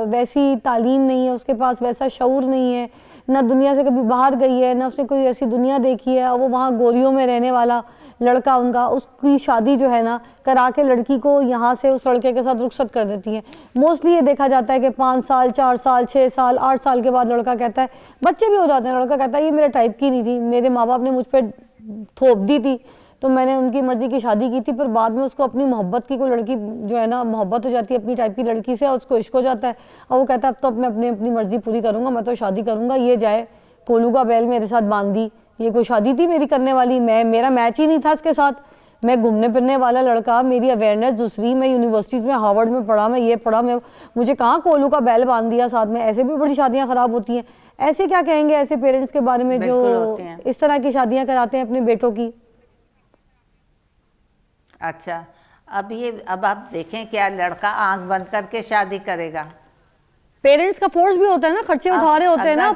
वैसी तालीम नहीं है, उसके पास वैसा शऊर नहीं है, ना दुनिया से कभी बाहर गई है, ना उसने कोई ऐसी दुनिया देखी है, और वो वहाँ गोरियों में रहने वाला लड़का उनका, उसकी शादी जो है ना करा के लड़की को यहाँ से उस लड़के के साथ रुखसत कर देती हैं। मोस्टली ये देखा जाता है कि 5 साल 4 साल 6 साल 8 साल के बाद लड़का कहता है, बच्चे भी हो जाते हैं, लड़का कहता है ये मेरे टाइप की नहीं थी, मेरे माँ बाप ने मुझ पर थोप दी थी तो मैंने उनकी मर्ज़ी की शादी की थी, पर बाद में उसको अपनी मोहब्बत की कोई लड़की जो है ना मोहब्बत हो जाती है अपनी टाइप की लड़की से और उसको इश्क हो जाता है, और वो कहता है अब तो मैं अपनी मर्ज़ी पूरी करूँगा, मैं तो शादी करूँगा, ये जाए कोलू का बैल मेरे साथ बांध दी, ये कोई शादी थी मेरी करने वाली, मेरा मैच ही नहीं था इसके साथ, मैं घूमने फिरने वाला लड़का, मेरी अवेयरनेस दूसरी, मैं यूनिवर्सिटीज़ में हार्वर्ड में पढ़ा, मैं ये पढ़ा, मैं मुझे कहाँ कोलू का बैल बांध दिया साथ में। ऐसे भी बड़ी शादियाँ ख़राब होती हैं। ऐसे क्या कहेंगे ऐसे पेरेंट्स के बारे में जो इस तरह की शादियाँ कराते हैं अपने बेटों की? अच्छा अब आप देखें क्या लड़का आंख बंद करके शादी करेगा? पेरेंट्स का फोर्स भी होता है ना, खर्चे उठा रहे होते हैं ना,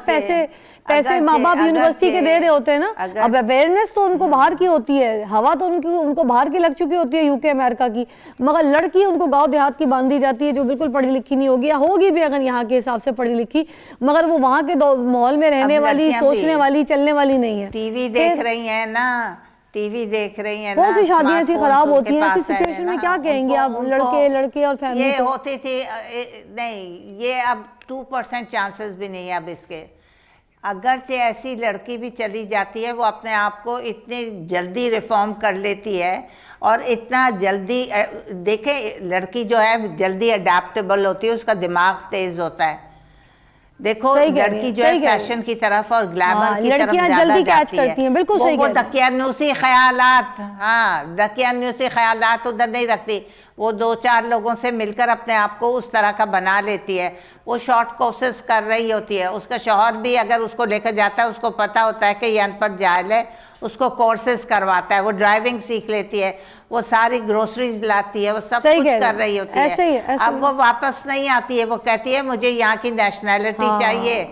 पैसे माँ बाप यूनिवर्सिटी के दे रहे होते हैं ना। अब अवेयरनेस तो उनको बाहर की होती है, हवा तो उनको बाहर की लग चुकी होती है यूके अमेरिका की, मगर लड़की उनको गांव देहात की बांध दी जाती है जो बिल्कुल पढ़ी लिखी नहीं होगी, या होगी भी अगर यहाँ के हिसाब से पढ़ी लिखी, मगर वो वहाँ के माहौल में रहने वाली, सोचने वाली, चलने वाली नहीं है। टीवी देख रही है ना, टीवी देख रही हैं बहुत ना, सी शादियां ऐसी स्मार्टफोन्स खराब उनके होती हैं, ऐसी पास है सिचुएशन में ना, क्या कहेंगे आप लड़के और फैमिली ये को? होती थी नहीं, ये अब 2% चांसेस भी नहीं है अब इसके। अगर से ऐसी लड़की भी चली जाती है, वो अपने आप को इतनी जल्दी रिफॉर्म कर लेती है और इतना जल्दी देखें, लड़की जो है जल्दी अडेप्टेबल होती है, उसका दिमाग तेज होता है। देखो लड़की जो है फैशन की तरफ और ग्लैमर की तरफ ज्यादा जाती है, बिल्कुल सही वो दकियानूसी ख्यालात, हाँ दकियानूसी ख्यालात उधर नहीं रखती, वो 2-4 लोगों से मिलकर अपने आप को उस तरह का बना लेती है। वो शॉर्ट कोर्सेस कर रही होती है, उसका शौहर भी अगर उसको लेकर जाता है, उसको पता होता है कि ये अनपढ़ जाहिल है, उसको कोर्सेस करवाता है, वो ड्राइविंग सीख लेती है, वो सारी ग्रोसरीज लाती है, वो सब कुछ कर रही होती है। अब वो वापस नहीं आती है, वो कहती है मुझे यहाँ की नेशनैलिटी चाहिए।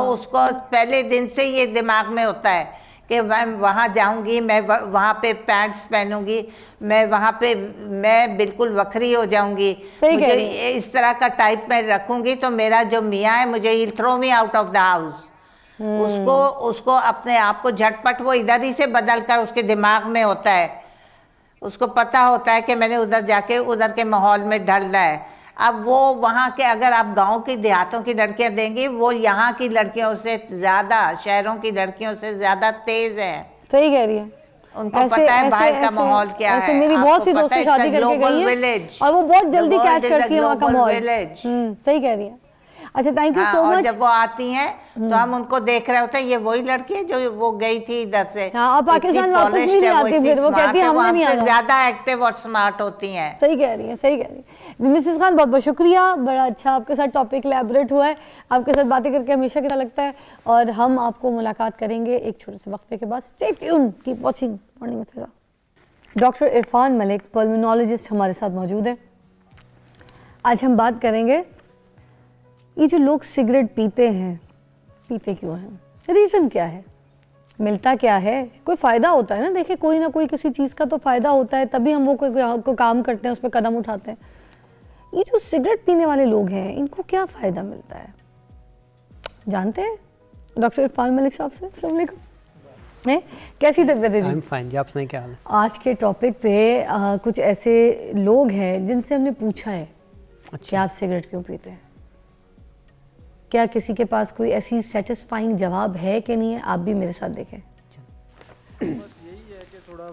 उसको पहले दिन से ये दिमाग में होता है कि मैं वहाँ जाऊँगी, मैं वहाँ पे पैंट्स पहनूंगी, मैं वहाँ पे मैं बिल्कुल वखरी हो जाऊँगी, मुझे इस तरह का टाइप में रखूँगी तो मेरा जो मियाँ है मुझे ही throw me out of the house. उसको अपने आप को झटपट वो इधर ही से बदल कर उसके दिमाग में होता है, उसको पता होता है कि मैंने उधर जाके उधर के माहौल में ढलना है। अब वो वहाँ के, अगर आप गांव की देहातों की लड़कियां देंगी, वो यहाँ की लड़कियों से ज़्यादा, शहरों की लड़कियों से ज़्यादा तेज है। सही कह रही है, उनको पता है बाहर का माहौल क्या है। मेरी बहुत सी दोस्तें शादी करके गई हैं और वो बहुत जल्दी कैच करती है वहाँ का माहौल। सही कह रही है। अच्छा, थैंक यू सो मच। जब वो आती हैं तो हम उनको देख रहे होते हैं, ये वही लड़की है जो वो गई थी इधर से। हाँ, पाकिस्तान वापस भी नहीं आती, फिर वो कहती है हमने नहीं आना। ज्यादा एक्टिव और स्मार्ट होती हैं। सही कह रही है, सही कह रही है। मिसेस खान, बहुत बहुत शुक्रिया, बड़ा अच्छा आपके साथ टॉपिक इलैबोरेट हुआ है, आपके साथ बातें करके हमेशा अच्छा लगता है। और हम आपको मुलाकात करेंगे एक छोटे से वक्फे के बाद। Stay tune, keep watching morning with Fiza. Doctor Irfan Malik, pulmonologist, हमारे साथ मौजूद है। आज हम बात करेंगे, ये जो लोग सिगरेट पीते हैं, पीते क्यों हैं, रीज़न क्या है, मिलता क्या है? कोई फ़ायदा होता है ना, देखिए कोई ना कोई किसी चीज़ का तो फ़ायदा होता है, तभी हम वो कोई काम करते हैं, उस पर कदम उठाते हैं। ये जो सिगरेट पीने वाले लोग हैं, इनको क्या फ़ायदा मिलता है, जानते हैं डॉक्टर इरफान मलिक साहब से? अस्सलाम वालेकुम। है कैसी तबीयत है? आई एम फाइन जी, आप सुनाइए क्या हाल है? आज के टॉपिक पे कुछ ऐसे लोग हैं जिनसे हमने पूछा है कि आप सिगरेट क्यों पीते हैं, क्या किसी के पास कोई ऐसी सेटिस्फाइंग जवाब है कि नहीं है? आप भी मेरे साथ देखें। बस यही है कि थोड़ा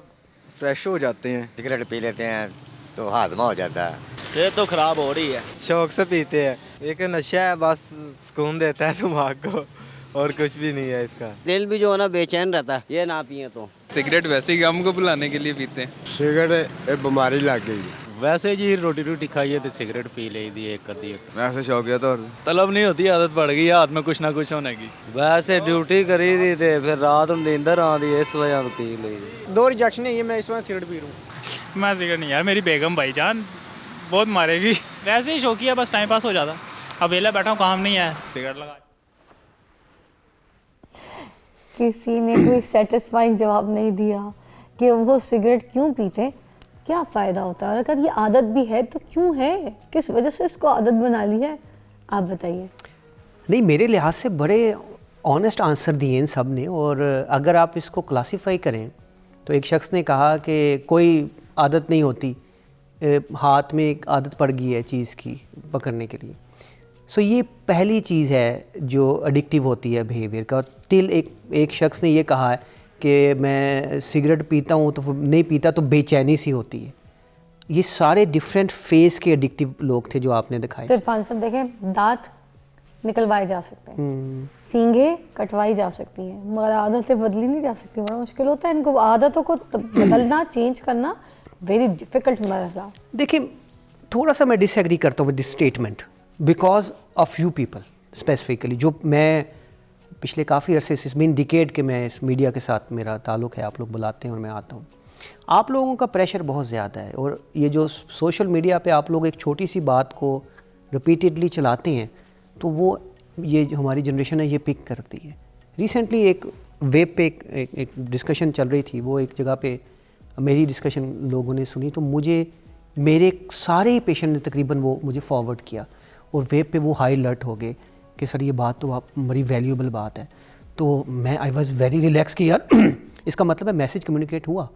फ्रेश हो जाते हैं, सिगरेट पी लेते हैं तो हाजमा हो जाता है, सेहत तो खराब हो रही है। शौक से पीते हैं, एक नशा है, बस सुकून देता है दिमाग को, और कुछ भी नहीं है इसका। दिल भी जो है ना बेचैन रहता है, ये ना पिए तो। सिगरेट वैसे ही गम को बुलाने के लिए पीते हैं। सिगरेट एक बीमारी लग गई है। वैसे जी रोटी खाइए तो सिगरेट पी ले दी एक कर दी। वैसे शौकिया तो तलब नहीं होती, आदत पड़ गई हाथ में कुछ ना कुछ होने की। वैसे ड्यूटी करी थी ते फिर रात में नींदर आती, इस वजह से पी ली। 2 रिजेक्शन है ये, मैं इस वजह सिगरेट पी रहा हूँ। मैं सिगरेट नहीं यार, मेरी बेगम भाईजान बहुत मारेगी। वैसे ही शौकिया, बस टाइम पास हो जाता। अब वेला बैठा हूँ, काम नहीं है, सिगरेट लगा। किसी ने कोई सेटिस्फाइंग जवाब नहीं दिया कि वो सिगरेट क्यों पीते, क्या फ़ायदा होता है, और अगर ये आदत भी है तो क्यों है, किस वजह से इसको आदत बना ली है, आप बताइए। नहीं, मेरे लिहाज से बड़े ऑनेस्ट आंसर दिए इन सब ने। और अगर आप इसको क्लासीफाई करें तो एक शख्स ने कहा कि कोई आदत नहीं होती, हाथ में एक आदत पड़ गई है चीज़ की पकड़ने के लिए। सो ये पहली चीज़ है जो एडिक्टिव होती है बिहेवियर का। और टिल एक शख्स ने ये कहा है कि मैं सिगरेट पीता हूँ तो नहीं पीता तो बेचैनी सी होती है। ये सारे डिफरेंट फेस के एडिक्टिव लोग थे जो आपने दिखाए। फिर इरफान साहब देखें, दांत निकलवाए जा सकते हैं, सींगे कटवाई जा सकती हैं, मगर आदतें बदली नहीं जा सकती। बड़ा मुश्किल होता है इनको, आदतों को बदलना, चेंज करना वेरी डिफिकल्ट मसला। देखिए, थोड़ा सा मैं डिसएग्री करता हूँ with this statement because of you people specifically. जो मैं पिछले काफ़ी अरसे से, मीन डिकेड के मैं इस मीडिया के साथ मेरा ताल्लुक़ है, आप लोग बुलाते हैं और मैं आता हूँ। आप लोगों का प्रेशर बहुत ज़्यादा है और ये जो सोशल मीडिया पे आप लोग एक छोटी सी बात को रिपीटेडली चलाते हैं तो वो ये जो हमारी जनरेशन है ये पिक करती है। रिसेंटली एक वेब पे एक डिस्कशन चल रही थी, वो एक जगह पे मेरी डिस्कशन लोगों ने सुनी तो मुझे मेरे सारे ही पेशेंट ने तकरीबन वो मुझे फॉरवर्ड किया और वेब पे वो हाई अलर्ट हो गए कि सर ये बात तो आप बड़ी वैल्यूएबल बात है। तो मैं आई वाज वेरी रिलैक्स कि यार इसका मतलब है मैसेज कम्युनिकेट हुआ।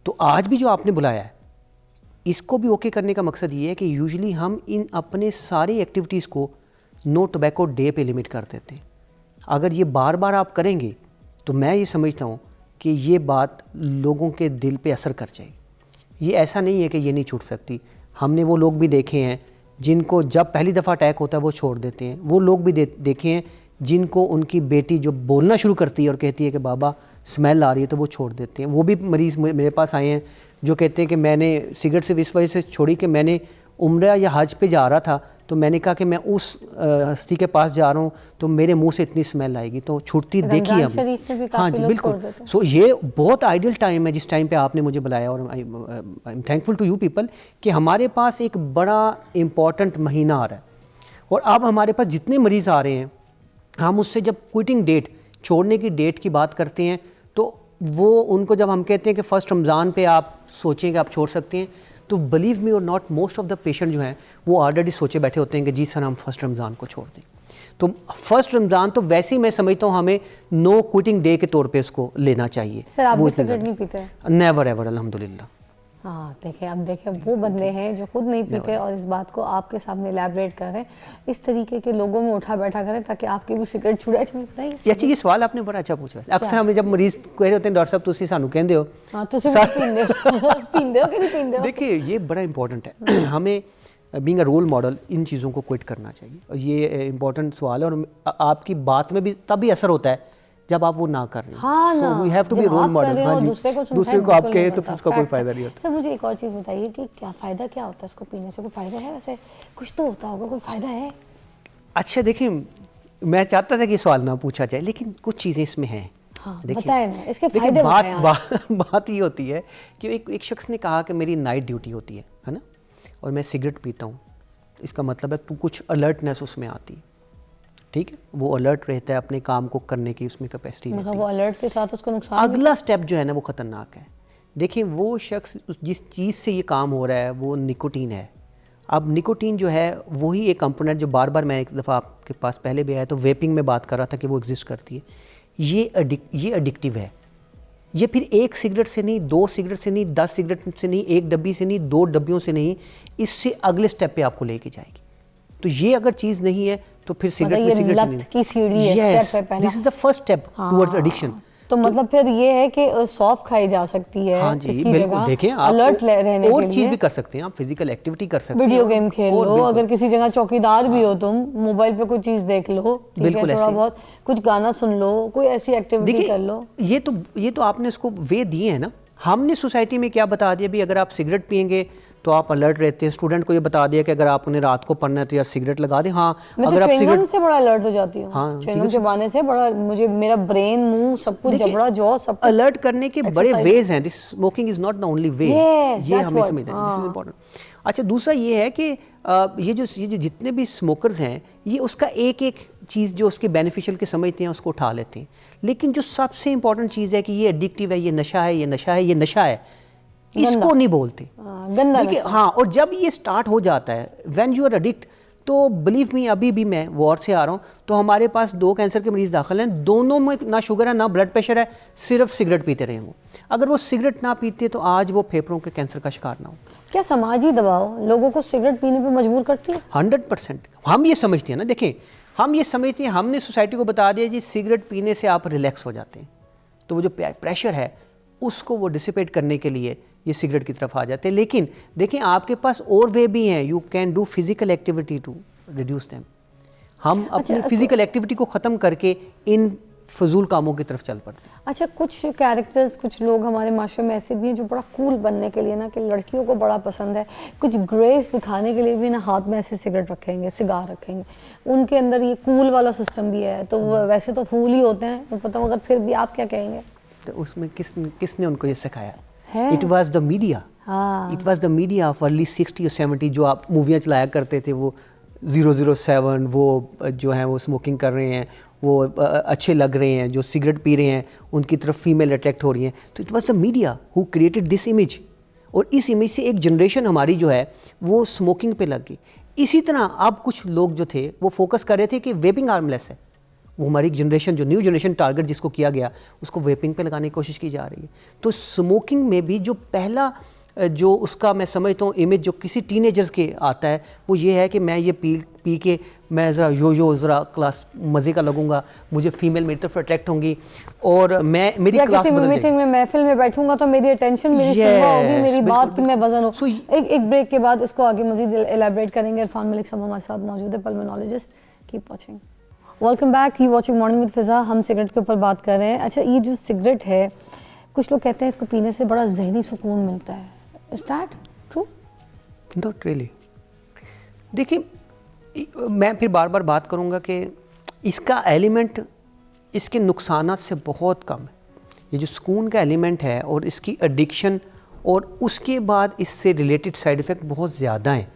तो आज भी जो आपने बुलाया है, इसको भी ओके करने का मकसद ये है कि यूजुअली हम इन अपने सारी एक्टिविटीज़ को नो टोबैको डे पे लिमिट कर देते हैं। अगर ये बार बार आप करेंगे तो मैं ये समझता हूँ कि ये बात लोगों के दिल पे असर कर जाएगी। ये ऐसा नहीं है कि ये नहीं छूट सकती। हमने वो लोग भी देखे हैं जिनको जब पहली दफ़ा अटैक होता है वो छोड़ देते हैं। वो लोग भी देखे हैं जिनको उनकी बेटी जो बोलना शुरू करती है और कहती है कि बाबा स्मेल आ रही है तो वो छोड़ देते हैं। वो भी मरीज़ मेरे पास आए हैं जो कहते हैं कि मैंने सिगरेट सिर्फ इस वजह से छोड़ी कि मैंने उम्रा या हज पे जा रहा था तो मैंने कहा कि मैं उस हस्ती के पास जा रहा हूँ तो मेरे मुंह से इतनी स्मेल आएगी, तो छूटती देखी हमने। हाँ जी बिल्कुल। सो ये बहुत आइडियल टाइम है जिस टाइम पे आपने मुझे बुलाया, और I am thankful to you people कि हमारे पास एक बड़ा इम्पॉर्टेंट महीना आ रहा है। और अब हमारे पास जितने मरीज़ आ रहे हैं, हम उससे जब क्विटिंग डेट, छोड़ने की डेट की बात करते हैं तो वो उनको जब हम कहते हैं कि फ़र्स्ट रमज़ान पे आप सोचें कि आप छोड़ सकते हैं, तो बिलीव मी और not most of the patient जो हैं वो ऑलरेडी सोचे बैठे होते हैं कि जी सर हम फर्स्ट रमज़ान को छोड़ दें। तो फर्स्ट रमज़ान तो वैसे ही मैं समझता हूँ हमें नो क्विटिंग डे के तौर पे उसको लेना चाहिए। सर आप भी सिगरेट नहीं पीते? नेवर एवर अल्हम्दुलिल्लाह। हाँ देखें, अब देखें वो बंदे हैं जो खुद नहीं पीते और इस बात को आपके सामने एलैबोरेट कर रहे हैं। इस तरीके के लोगों में उठा बैठा करें ताकि आपकी भी सिगरेट छुड़े। अच्छा ये सवाल आपने बड़ा अच्छा पूछा। अक्सर हमें जब मरीज कह रहे होते हैं डॉक्टर साहब तुसी सानू कहंदे हो, हाँ तुसी पींदे हो पींदे हो कि नहीं पींदे हो? देखिए ये बड़ा इंपॉर्टेंट है हमें बीइंग अ रोल मॉडल इन चीज़ों को क्विट करना चाहिए। और ये इंपॉर्टेंट सवाल है और आपकी बात में भी तभी असर होता है जब आप वो ना कर रहे हो। हाँ so we have to be role model. हाँ जी, दूसरे को आप कहे तो उसका कोई फायदा नहीं होता। सर मुझे एक और चीज़ बताइए कि क्या फ़ायदा क्या होता है इसको पीने से? कोई फ़ायदा है? वैसे कुछ तो होता होगा, कोई फ़ायदा है? अच्छा देखिए, मैं चाहता था कि सवाल ना पूछा जाए लेकिन कुछ चीज़ें इसमें हैं। हाँ, देखिए बताएं ना, इसके फायदे बात ये होती है कि एक शख्स ने कहा कि मेरी नाइट ड्यूटी होती है ना, और मैं सिगरेट पीता हूँ, इसका मतलब है तू कुछ अलर्टनेस उसमें आती है। ठीक है, वो अलर्ट रहता है अपने काम को करने की, उसमें कैपेसिटी रहती है। वो अलर्ट के साथ उसको नुकसान अगला स्टेप जो है ना वो ख़तरनाक है। देखिए वो शख्स जिस चीज़ से ये काम हो रहा है वो निकोटीन है। अब निकोटीन जो है वही एक कंपोनेंट जो बार बार मैं एक दफ़ा आपके पास पहले भी आया तो वेपिंग में बात कर रहा था कि वो एग्जिस्ट करती है। ये एडिक्टिव है। ये फिर एक सिगरेट से नहीं, 2 सिगरेट से नहीं, 10 सिगरेट से नहीं, 1 डब्बी से नहीं, 2 डब्बियों से नहीं, इससे अगले स्टेप पे आपको लेके जाएगी। तो ये अगर चीज़ नहीं है तो फिर सिगरेट में सिगरेट नहीं की सीढ़ी है, यस स्टेप है पहला। This is the first step towards addiction. तो मतलब फिर ये है कि सौंफ खाई जा सकती है। हाँ जी बिल्कुल। देखें आप अलर्ट रहने और के चीज़ लिए भी कर सकते हैं, आप फिजिकल एक्टिविटी कर सकते हैं, वीडियो गेम खेल लो, अगर किसी जगह चौकीदार भी हो तुम, मोबाइल पे कोई चीज़ देख लो, ठीक है, थोड़ा बहुत कुछ गाना सुन लो, कोई ऐसी एक्टिविटी कर लो। ये तो आपने उसको वे दिए हैं ना। हमने सोसाइटी में क्या बता दिया भी अगर आप सिगरेट पियेंगे तो आप अलर्ट रहते हैं। स्टूडेंट को ये बता दिया कि अगर आपने रात को पढ़ना है तो यार सिगरेट लगा दें। हाँ अगर आप सिगरेट से बड़ा अलर्ट हो जाती हूँ। हाँ च्युइंगम चबाने से बड़ा मुझे मेरा ब्रेन, मुंह सब कुछ, जबड़ा, जॉ सब कुछ अलर्ट करने के बड़े वेज हैं। This smoking is not the only way. ये हमें समझना है, दिस इज इंपॉर्टेंट। अच्छा दूसरा ये है कि ये जो जितने भी स्मोकर्स हैं ये उसका एक एक चीज़ जो उसके बेनिफिशियल के समझते हैं उसको उठा लेते हैं, लेकिन जो सबसे इंपॉर्टेंट चीज़ है कि ये एडिक्टिव है, ये नशा है, ये नशा है, ये नशा है, इसको नहीं बोलते। देखिए हाँ, और जब ये स्टार्ट हो जाता है व्हेन यू आर एडिक्ट, तो बिलीव मी अभी भी मैं वॉर से आ रहा हूँ तो हमारे पास 2 कैंसर के मरीज़ दाखिल हैं, दोनों में ना शुगर है ना ब्लड प्रेशर है, सिर्फ सिगरेट पीते रहे वो। अगर वो सिगरेट ना पीते तो आज वो फेफड़ों के कैंसर का शिकार ना हो। क्या समाजी दबाव लोगों को सिगरेट पीने पर मजबूर करती है? 100%। हम ये समझते हैं ना, देखें हम ये समझते हैं, हमने सोसाइटी को बता दिया जी सिगरेट पीने से आप रिलैक्स हो जाते हैं, तो वो जो प्रेशर है उसको वो डिसिपेट करने के लिए ये सिगरेट की तरफ आ जाते हैं। लेकिन देखें आपके पास और वे भी हैं, you can do physical activity to reduce them. हम अपनी फिजिकल एक्टिविटी को ख़त्म करके इन फजूल कामों की तरफ चल पड़ते हैं। अच्छा कुछ कैरेक्टर्स, कुछ लोग हमारे माशरे में ऐसे भी हैं जो बड़ा कूल बनने के लिए ना, कि लड़कियों को बड़ा पसंद है, कुछ ग्रेस दिखाने के लिए भी ना हाथ में ऐसे सिगरेट रखेंगे, सिगार रखेंगे, उनके अंदर ये कूल वाला सिस्टम भी है। तो वैसे तो फूल ही होते हैं, मैं पता मगर फिर भी आप क्या कहेंगे? तो उसमें किसने उनको ये सिखाया? It was the media. It was the media of early 60 और 70 जो आप मूवियाँ चलाया करते थे, वो 007, वो जो हैं वो स्मोकिंग कर रहे हैं, वो अच्छे लग रहे हैं, जो सिगरेट पी रहे हैं उनकी तरफ फीमेल अट्रैक्ट हो रही हैं। तो it was the media who created this image, और इस इमेज से एक जनरेशन हमारी जो है वो स्मोकिंग पे लग गई। इसी तरह अब कुछ लोग जो थे वो फोकस कर रहे थे कि वेपिंग हार्मलेस है, वो हमारी जनरेशन, जो न्यू जनरेशन टारगेट जिसको किया गया, उसको वेपिंग पे लगाने की कोशिश की जा रही है। तो स्मोकिंग में भी जो पहला जो उसका मैं समझता हूँ इमेज जो किसी टीनेजर्स के आता है वो ये है कि मैं ये पी के मैं ज़रा ज़रा क्लास मज़े का लगूंगा, मुझे फीमेल मेरी तरफ अट्रैक्ट होंगी और मैं मेरी क्लास बदल जाएगी। मीटिंग में महफिल में बैठूंगा तो मेरी अटेंशन मेरी सुनवा होगी, मेरी बात में वजन हो। एक ब्रेक के बाद इसको आगे मजीद एलैबोरेट करेंगे। इरफान मलिक साहब हमारे साथ मौजूद है, pulmonologist. Keep watching. Welcome back, you watching morning with Fiza. हम सिगरेट के ऊपर बात कर रहे हैं। अच्छा, ये जो सिगरेट है, कुछ लोग कहते हैं इसको पीने से बड़ा जहनी सुकून मिलता है। Is that true? Not really. देखिए, मैं फिर बार बार बात करूंगा कि इसका एलिमेंट इसके नुकसानात से बहुत कम है। ये जो सुकून का एलिमेंट है और इसकी एडिक्शन और उसके बाद इससे रिलेटेड साइड इफ़ेक्ट बहुत ज़्यादा हैं।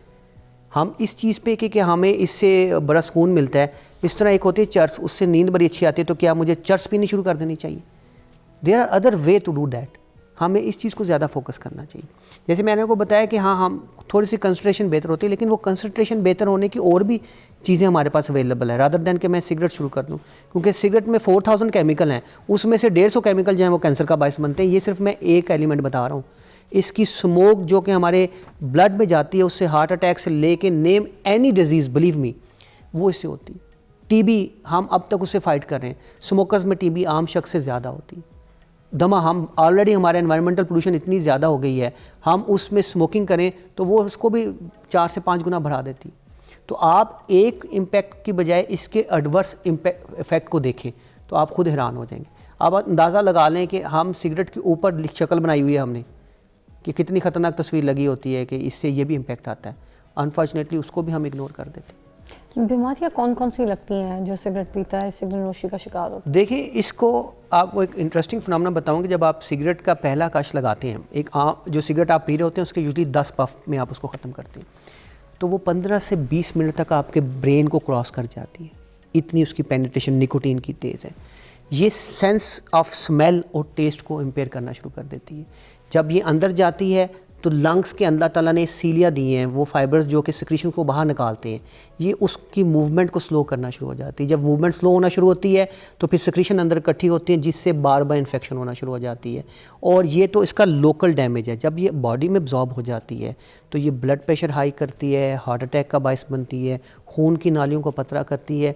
हम इस चीज़ पे कि हमें इससे बड़ा सुकून मिलता है, इस तरह एक होती है चर्स, उससे नींद बड़ी अच्छी आती है, तो क्या मुझे चर्स पीनी शुरू कर देनी चाहिए? There are other way to do that. हमें इस चीज़ को ज़्यादा फोकस करना चाहिए। जैसे मैंने आपको बताया कि हाँ, हम थोड़ी सी कंसंट्रेशन बेहतर होती है, लेकिन वो कंसंट्रेशन बेहतर होने की और भी चीज़ें हमारे पास अवेलेबल है, रादर दैन कि मैं सिगरेट शुरू कर दूँ। क्योंकि सिगरेट में 4000 केमिकल हैं, उसमें से 150 केमिकल जो हैं वो कैंसर का बायस बनते हैं। ये सिर्फ मैं एक एलिमेंट बता रहा हूँ। इसकी स्मोक जो कि हमारे ब्लड में जाती है, उससे हार्ट अटैक से लेके name any disease, believe me, वो इससे होती है। टीबी हम अब तक उससे फाइट कर रहे हैं। स्मोकर्स में टीबी आम शख्स से ज़्यादा होती है। दमा, हम ऑलरेडी हमारे एनवायरमेंटल पोल्यूशन इतनी ज़्यादा हो गई है, हम उसमें स्मोकिंग करें तो वो उसको भी 4 से 5 गुना बढ़ा देती। तो आप एक इम्पैक्ट की बजाय इसके एडवर्स इफेक्ट को देखें तो आप खुद हैरान हो जाएंगे। आप अंदाज़ा लगा लें कि हम सिगरेट के ऊपर शक्ल बनाई हुई है हमने कि कितनी ख़तरनाक तस्वीर लगी होती है कि इससे ये भी इम्पैक्ट आता है। अनफॉर्चुनेटली उसको भी हम इग्नोर कर देते हैं। बीमारियाँ कौन कौन सी लगती हैं जो सिगरेट पीता है, सिगरेट नोशी का शिकार होता है? देखिए, इसको आपको एक इंटरेस्टिंग फिनोमेना बताऊंगा। जब आप सिगरेट का पहला कश लगाते हैं, एक जो सिगरेट आप पी रहे होते हैं उसके यूजली 10 पफ में आप उसको ख़त्म करते हैं, तो वो 15 से 20 मिनट तक आपके ब्रेन को क्रॉस कर जाती है। इतनी उसकी पेनिट्रेशन निकोटीन की तेज़ है। ये सेंस ऑफ स्मेल और टेस्ट को इम्पेयर करना शुरू कर देती है। जब ये अंदर जाती है तो लंग्स के अल्लाह ताला ने सीलिया दी हैं, वो फाइबर्स जो कि सिक्रीशन को बाहर निकालते हैं, ये उसकी मूवमेंट को स्लो करना शुरू हो जाती है। जब मूवमेंट स्लो होना शुरू होती है तो फिर सिक्रीशन अंदर इकट्ठी होती है, जिससे बार बार इन्फेक्शन होना शुरू हो जाती है। और ये तो इसका लोकल डैमेज है। जब ये बॉडी में एब्जॉर्ब हो जाती है तो ये ब्लड प्रेशर हाई करती है, हार्ट अटैक का बायस बनती है, खून की नालियों को पतला करती है,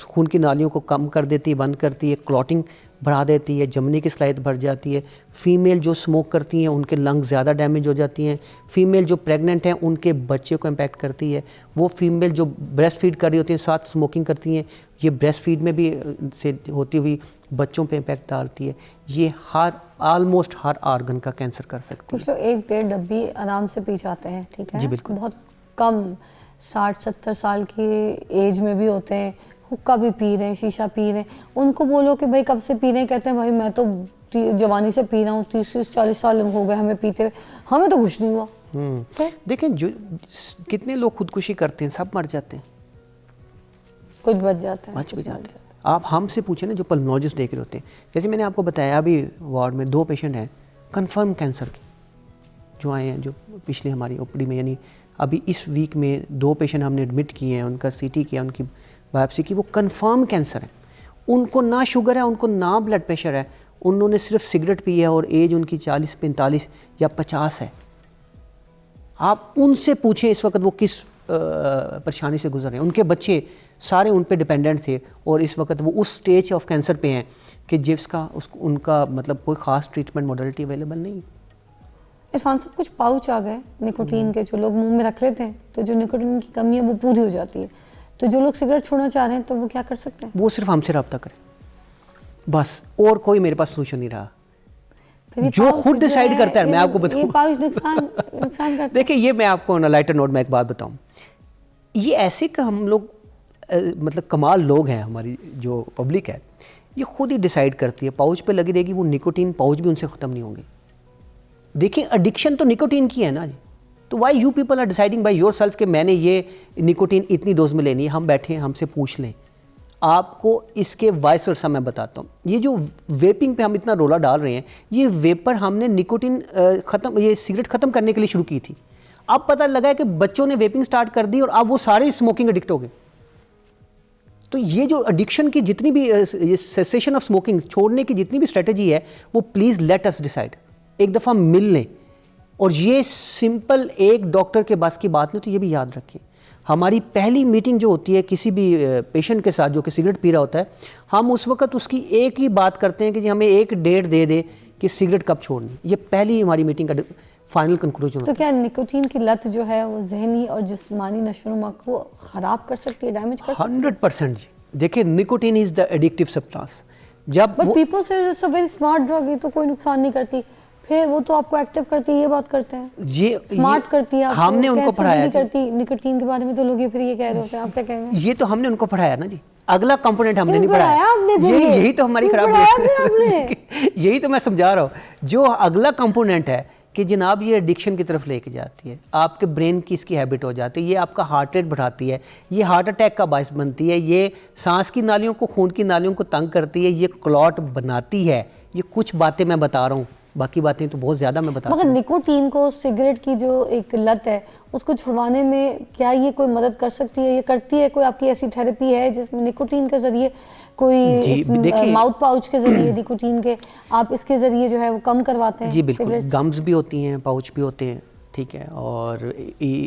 खून की नालियों को कम कर देती है, बंद करती है, क्लॉटिंग बढ़ा देती है, जमने की सलाहियत बढ़ जाती है। फीमेल जो स्मोक करती हैं उनके लंग्स ज़्यादा डैमेज हो जाती हैं। फीमेल जो प्रेग्नेंट हैं उनके बच्चे को इम्पैक्ट करती है। वो फीमेल जो ब्रेस्ट फीड कर रही होती हैं साथ स्मोकिंग करती हैं, ये ब्रेस्ट फीड में भी से होती हुई बच्चों पे इम्पैक्ट डालती है। ये ऑलमोस्ट हर ऑर्गन का कैंसर कर सकती है। कुछ लोग 1-1.5 डब्बी आराम से पी जाते हैं, ठीक है? जी बिल्कुल। बहुत कम 60-70 साल की एज में भी होते हैं, हुक्का भी पी रहे हैं, शीशा पी रहे हैं। उनको बोलो कि भाई कब से पी रहे हैं, कहते हैं भाई मैं तो जवानी से पी रहा हूँ, 30-40 साल हो गए हमें पीते हुए, हमें तो कुछ नहीं हुआ। देखें, जो कितने लोग खुदकुशी करते हैं, सब मर जाते हैं, कुछ बच जाता है, बच भी जाते हैं। आप हमसे पूछे ना, जो पल्मोनोलॉजिस्ट देख रहे होते हैं, जैसे मैंने आपको बताया अभी वार्ड में 2 पेशेंट हैं कंफर्म कैंसर के जो आए हैं, जो पिछले हमारी ओपीडी में, यानी अभी इस वीक में 2 पेशेंट हमने एडमिट किए हैं, उनका सीटी किया, उनकी बायोप्सी की, वो कंफर्म कैंसर है। उनको ना शुगर है, उनको ना ब्लड प्रेशर है, उन्होंने सिर्फ सिगरेट पी है और एज उनकी 40, 45 या 50 है। आप उनसे पूछें इस वक्त वो किस परेशानी से गुजर रहे हैं। उनके बच्चे सारे उन पे डिपेंडेंट थे और इस वक्त वो उस स्टेज ऑफ कैंसर पे हैं कि जिसका उनका मतलब कोई ख़ास ट्रीटमेंट मॉडलिटी अवेलेबल नहीं। इरफान साहब, कुछ पाउच आ गए निकोटीन के जो लोग मुंह में रख लेते हैं, तो जो निकोटीन की कमी है वो पूरी हो जाती है। तो जो लोग सिगरेट छोड़ना चाह रहे हैं तो वो क्या कर सकते हैं? वो सिर्फ हमसे रब्ता करें बस, और कोई मेरे पास सोल्यूशन नहीं रहा। जो खुद डिसाइड करता है, मैं आपको बताऊं, ये पाउच नुकसान करता है। देखिए, ये मैं आपको ऑन लाइटर नोट में एक बात बताऊं, ये ऐसे का हम लोग मतलब कमाल लोग हैं, हमारी जो पब्लिक है ये खुद ही डिसाइड करती है। पाउच पे लगी रहेगी वो निकोटीन, पाउच भी उनसे ख़त्म नहीं होंगे। देखिए, एडिक्शन तो निकोटीन की है ना जी, तो why you people are deciding by yourself कि मैंने ये निकोटीन इतनी डोज में लेनी है। हम बैठे हैं, हमसे पूछ लें। आपको इसके वाइस वर्सा मैं बताता हूँ। ये जो वेपिंग पे हम इतना रोला डाल रहे हैं, ये वेपर हमने निकोटीन ये सिगरेट ख़त्म करने के लिए शुरू की थी। अब पता लगा है कि बच्चों ने वेपिंग स्टार्ट कर दी और अब वो सारे स्मोकिंग एडिक्ट हो गए। तो ये जो एडिक्शन की जितनी भी सेसेशन ऑफ स्मोकिंग, छोड़ने की जितनी भी स्ट्रेटजी है, वो प्लीज़ लेट अस डिसाइड, एक दफ़ा मिल लें। और ये सिंपल एक डॉक्टर के बस की बात नहीं, तो ये भी याद रखें, हमारी पहली मीटिंग जो होती है किसी भी पेशेंट के साथ जो कि सिगरेट पी रहा होता है, हम उस वक्त उसकी एक ही बात करते हैं कि जी हमें एक डेट दे दे कि सिगरेट कब छोड़नी। ये पहली हमारी मीटिंग का फाइनल कंक्लूजन तो होता है। क्या निकोटीन की लत जो है वो जहनी और जिस्मानी नशोनुमा को ख़राब कर सकती है, डैमेज कर सकती है? 100% जी। देखिए, nicotine is the addictive substance. जब बट वो- पीपल से it's a very smart drug, ये तो कोई नुकसान नहीं करती, फिर वो तो आपको एक्टिव करती है, ये बात करते हैं ये स्मार्ट करती है आपको, हमने उनको कैंसर भी पढ़ाया नहीं जी। करती। निकोटीन के बारे में तो लोग ये फिर ये कह रहे होते हैं, आप क्या कहेंगे? ये तो हमने उनको पढ़ाया ना जी, अगला कंपोनेंट हमने क्यों नहीं पढ़ाया। पढ़ाया आपने फिर यही ये? यही तो हमारी क्यों खराबी पढ़ाया फिर है। यही तो मैं समझा रहा हूँ, जो अगला कंपोनेंट है कि जनाब ये एडिक्शन की तरफ लेके जाती है, आपके ब्रेन की इसकी हैबिट हो जाती है, ये आपका हार्ट रेट बढ़ाती है, ये हार्ट अटैक का बायस बनती है, ये सांस की नालियों को, खून की नालियों को तंग करती है, ये क्लॉट बनाती है। ये कुछ बातें मैं बता रहा हूँ, बाकी बातें तो बहुत ज़्यादा मैं बता रहा मगर हूँ। निकोटीन को, सिगरेट की जो एक लत है, उसको छुड़वाने में क्या ये कोई मदद कर सकती है, ये करती है? कोई आपकी ऐसी थेरेपी है जिसमें निकोटीन के जरिए कोई जी, देखिए- माउथ पाउच के जरिए निकोटीन के आप इसके जरिए जो है वो कम करवाते हैं? जी बिल्कुल, सिगरेट? गम्स भी होती हैं, पाउच भी होते हैं, ठीक है, और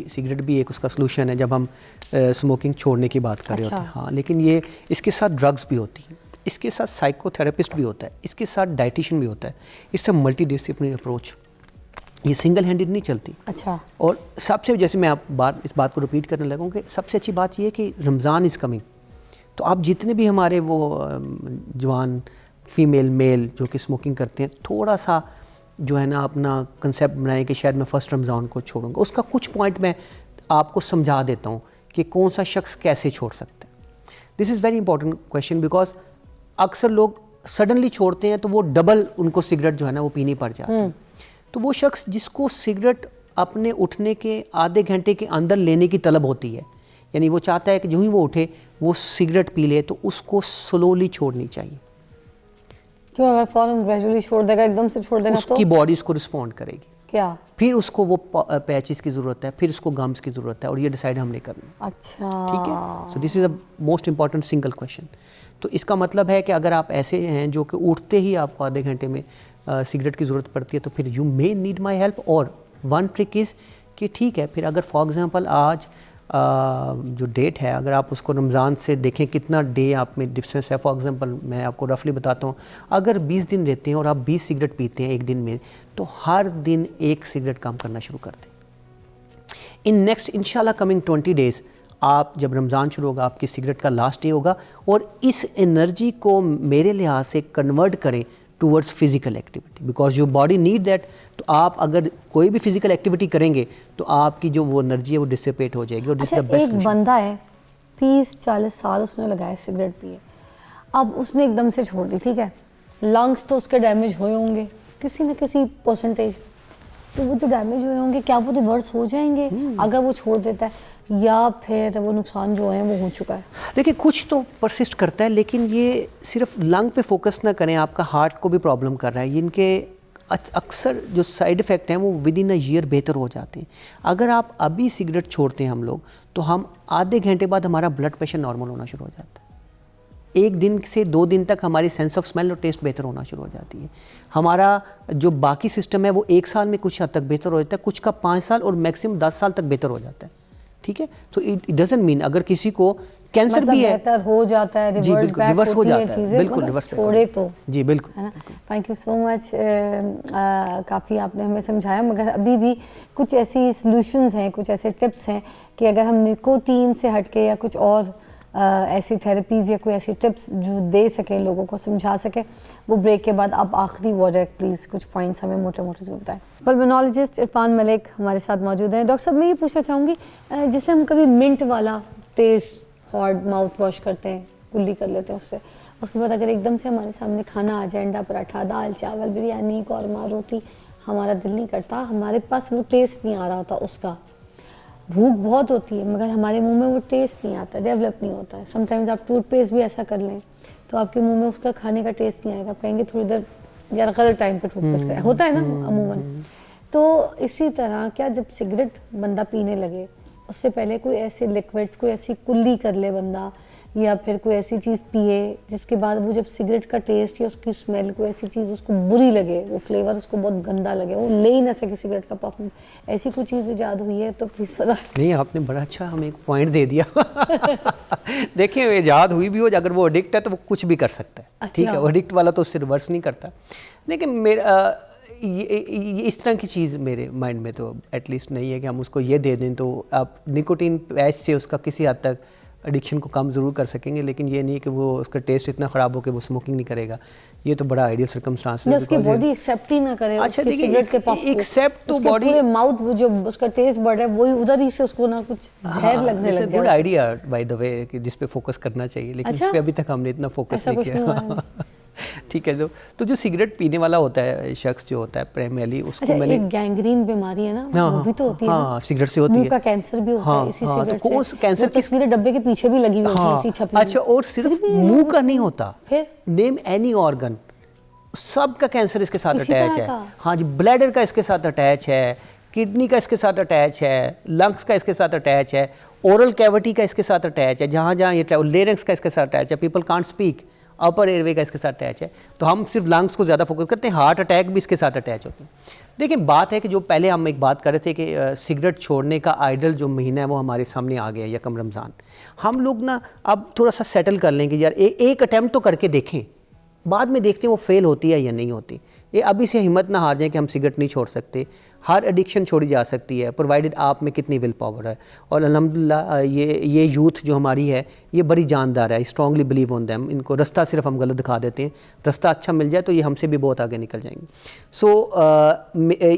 सिगरेट भी एक उसका सलूशन है जब हम स्मोकिंग छोड़ने की बात कर रहे होते हैं। हाँ, लेकिन ये इसके साथ ड्रग्स भी होती हैं, इसके साथ साइकोथेरेपिस्ट भी होता है, इसके साथ डाइटिशियन भी होता है। It's a multi disciplinary approach, ये सिंगल हैंडेड नहीं चलती। अच्छा, और सबसे, जैसे मैं इस बात को रिपीट करने लगूँ कि सबसे अच्छी बात ये है कि रमज़ान इज़ कमिंग, तो आप जितने भी हमारे वो जवान फीमेल मेल जो कि स्मोकिंग करते हैं, थोड़ा सा जो है ना अपना कंसेप्ट बनाएं कि शायद मैं फ़र्स्ट रमज़ान को छोड़ूंगा। उसका कुछ पॉइंट मैं आपको समझा देता हूँ कि कौन सा शख्स कैसे छोड़ सकता है। This is very important question, because अक्सर लोग सडनली छोड़ते हैं तो वो डबल उनको सिगरेट जो है ना वो पीनी पड़ जाती है। तो वो शख्स जिसको सिगरेट अपने उठने के आधे घंटे के अंदर लेने की तलब होती है, यानी वो चाहता है कि जो ही वो उठे वो सिगरेट पी ले, तो उसको स्लोली छोड़नी चाहिए। क्यों? अगर फौरन ग्रेजुअली छोड़ देगा, एकदम से छोड़ देगा तो उसकी बॉडी उसको रिस्पॉन्ड करेगी, क्या? फिर उसको वो पैचेस की ज़रूरत है, फिर उसको गम्स की ज़रूरत है, और ये डिसाइड हमने करना। अच्छा, ठीक है, so this is the most important single question. तो इसका मतलब है कि अगर आप ऐसे हैं जो कि उठते ही आपको आधे घंटे में सिगरेट की ज़रूरत पड़ती है, तो फिर you may need my help. और वन ट्रिक इज़ कि ठीक है, फिर अगर फॉर एग्ज़ाम्पल आज जो डेट है, अगर आप उसको रमज़ान से देखें कितना डे आप में डिफरेंस है, फॉर एग्ज़ाम्पल मैं आपको रफली बताता हूँ, अगर 20 दिन रहते हैं और आप 20 सिगरेट पीते हैं एक दिन में, तो हर दिन एक सिगरेट कम करना शुरू कर दें। इन नेक्स्ट इंशाल्लाह कमिंग 20 डेज़, आप जब रमज़ान शुरू होगा, आपकी सिगरेट का लास्ट डे होगा, और इस एनर्जी को मेरे लिहाज से कन्वर्ट करें towards physical activity, because your body need that. तो आप अगर कोई भी फिज़िकल एक्टिविटी करेंगे तो आपकी जो वो एनर्जी है वो डिसिपेट हो जाएगी। और दिस अच्छा, इज द बेस्ट। एक बंदा है 30-40 साल उसने लगाए सिगरेट पिए, अब उसने एकदम से छोड़ दी, ठीक है, लंग्स तो उसके डैमेज हुए होंगे किसी न किसी परसेंटेज, तो वो जो डैमेज हुए होंगे क्या वो रिवर्स हो जाएंगे अगर वो छोड़ देता है, या फिर वो नुकसान जो है वो हो चुका है? देखिए, कुछ तो परसिस्ट करता है, लेकिन ये सिर्फ लंग पे फोकस ना करें, आपका हार्ट को भी प्रॉब्लम कर रहा है। इनके अक्सर जो साइड इफ़ेक्ट हैं वो विद इन अ ईयर बेहतर हो जाते हैं। अगर आप अभी सिगरेट छोड़ते हैं हम लोग, तो हम आधे घंटे बाद हमारा ब्लड प्रेशर नॉर्मल होना शुरू हो जाता है। 1 दिन से 2 दिन तक हमारी सेंस ऑफ स्मेल और टेस्ट बेहतर होना शुरू हो जाती है। हमारा जो बाकी सिस्टम है वो 1 साल में कुछ हद तक बेहतर हो जाता है, कुछ का 5 साल और मैक्सिमम 10 साल तक बेहतर हो जाता है। ठीक है, सो इट डजंट मीन अगर किसी को कैंसर मतलब भी है, बेहतर हो जाता है, जी रिवर्स बिल्कुल बैक रिवर्स हो होती है जाता है, चीज़ें, बिल्कुल मतलब रिवर्स छोड़े तो, जी बिल्कुल। है ना। थैंक यू सो मच, काफ़ी आपने हमें समझाया, मगर अभी भी कुछ ऐसी सॉल्यूशंस हैं, कुछ ऐसे टिप्स हैं कि अगर हम निकोटीन से हटके या कुछ और ऐसी थेरेपीज़ या कोई ऐसी टिप्स जो दे सकें, लोगों को समझा सकें, वो ब्रेक के बाद आप आखिरी वर्ड है, प्लीज़ कुछ पॉइंट्स हमें मोटे मोटे से बताएं। पल्मोनोलॉजिस्ट इरफान मलिक हमारे साथ मौजूद हैं। डॉक्टर साहब, मैं ये पूछना चाहूँगी, जैसे हम कभी मिंट वाला तेज़ हॉट माउथ वॉश करते हैं, कुल्ली कर लेते हैं उसके बाद अगर एकदम से हमारे सामने खाना आ जाए, अंडा पराठा, दाल चावल, बिरयानी, कौरमा, रोटी, हमारा दिल नहीं करता, हमारे पास वो टेस्ट नहीं आ रहा होता, उसका भूख बहुत होती है मगर हमारे मुंह में वो टेस्ट नहीं आता, डेवलप नहीं होता है। समटाइम्स आप टूथपेस्ट भी ऐसा कर लें तो आपके मुंह में उसका खाने का टेस्ट नहीं आएगा, आप कहेंगे थोड़ी देर यार गलत टाइम पे टूथपेस्ट करें, होता है ना अमूमन। तो इसी तरह क्या जब सिगरेट बंदा पीने लगे उससे पहले कोई ऐसे लिक्विड्स, कोई ऐसी कुल्ली कर ले बंदा, या फिर कोई ऐसी चीज़ पिए जिसके बाद वो जब सिगरेट का टेस्ट या उसकी स्मेल कोई ऐसी चीज़ उसको बुरी लगे, वो फ्लेवर उसको बहुत गंदा लगे, वो ले ही ना सके सिगरेट का पफ, ऐसी कोई चीज़ ईजाद हुई है तो प्लीज़ बताएं। नहीं, आपने बड़ा अच्छा हमें एक पॉइंट दे दिया। देखिए, ईजाद हुई भी हो, अगर वो एडिक्ट है तो वो कुछ भी कर सकता है। अच्छा। ठीक है, वो एडिक्ट वाला तो उससे रिवर्स नहीं करता। लेकिन मेरा ये इस तरह की चीज़ मेरे माइंड में तो एटलीस्ट नहीं है कि हम उसको ये दे दें तो आप निकोटीन पैच से उसका किसी हद तक एडिक्शन को कम ज़रूर कर सकेंगे, लेकिन ये नहीं कि वो उसका टेस्ट इतना ख़राब हो कि वो स्मोकिंग नहीं करेगा। ये तो बड़ा आइडियल सर्कमस्टांस है। उसकी बॉडी एक्सेप्ट ही ना करे। अच्छा, उसकी देखिए, सिगरेट के पफ को, एक्सेप्ट तो उसके बॉडी पूरे माउथ वो जो उसका टेस्ट बर्ड है वही उधर ही से उसको ना कुछ जहर लगने लग गुड जाए। आइडिया बाय द वे कि जिस पे फोकस करना चाहिए, लेकिन अच्छा? इस पे अभी तक हमने इतना फोकस ऐसा नहीं कुछ नहीं हुआ किया। ठीक है, तो जो सिगरेट पीने वाला होता है शख्स जो होता है प्राइमरीली उसको अच्छा, मैंने एक गैंग्रीन बीमारी है ना, हाँ, वो भी तो होती है हाँ, ना, सिगरेट से होती मुंह है। का कैंसर भी होता हाँ, है इसी हाँ, सिगरेट तो से। उस कैंसर वो की तस्वीरें डब्बे के पीछे भी लगी हुई होती है, इसी छपी अच्छा, और सिर्फ मुंह का नहीं होता, फिर नेम एनी ऑर्गन, सबका कैंसर इसके साथ इसी अटैच तरह है। का? हाँ जी, ब्लैडर का इसके साथ अटैच है, किडनी का इसके साथ अटैच है, लंग्स का इसके साथ अटैच है, ओरल कैविटी का इसके साथ अटैच है, जहाँ जहाँ ये लेरिंक्स का इसके साथ अटैच है, people can't speak, upper airway का इसके साथ अटैच है। तो हम सिर्फ लंग्स को ज़्यादा फोकस करते हैं, हार्ट अटैक भी इसके साथ अटैच होते हैं। देखिए, बात है कि जो पहले हम एक बात कर रहे थे कि सिगरेट छोड़ने का आइडल जो महीना है वो हमारे सामने आ गया, यकम रमज़ान। हम लोग ना अब थोड़ा सा सेटल कर लेंगे यार, एक अटैम्प्ट तो करके देखें, बाद में देखते हैं वो फेल होती है या नहीं होती। ये अभी से हिम्मत ना हार जाए कि हम सिगरेट नहीं छोड़ सकते। हर एडिक्शन छोड़ी जा सकती है प्रोवाइडेड आप में कितनी विल पावर है। और अल्हम्दुलिल्लाह ये यूथ जो हमारी है ये बड़ी जानदार है, स्ट्रांगली बिलीव ऑन देम। इनको रास्ता सिर्फ हम गलत दिखा देते हैं, रास्ता अच्छा मिल जाए तो ये हमसे भी बहुत आगे निकल जाएंगे।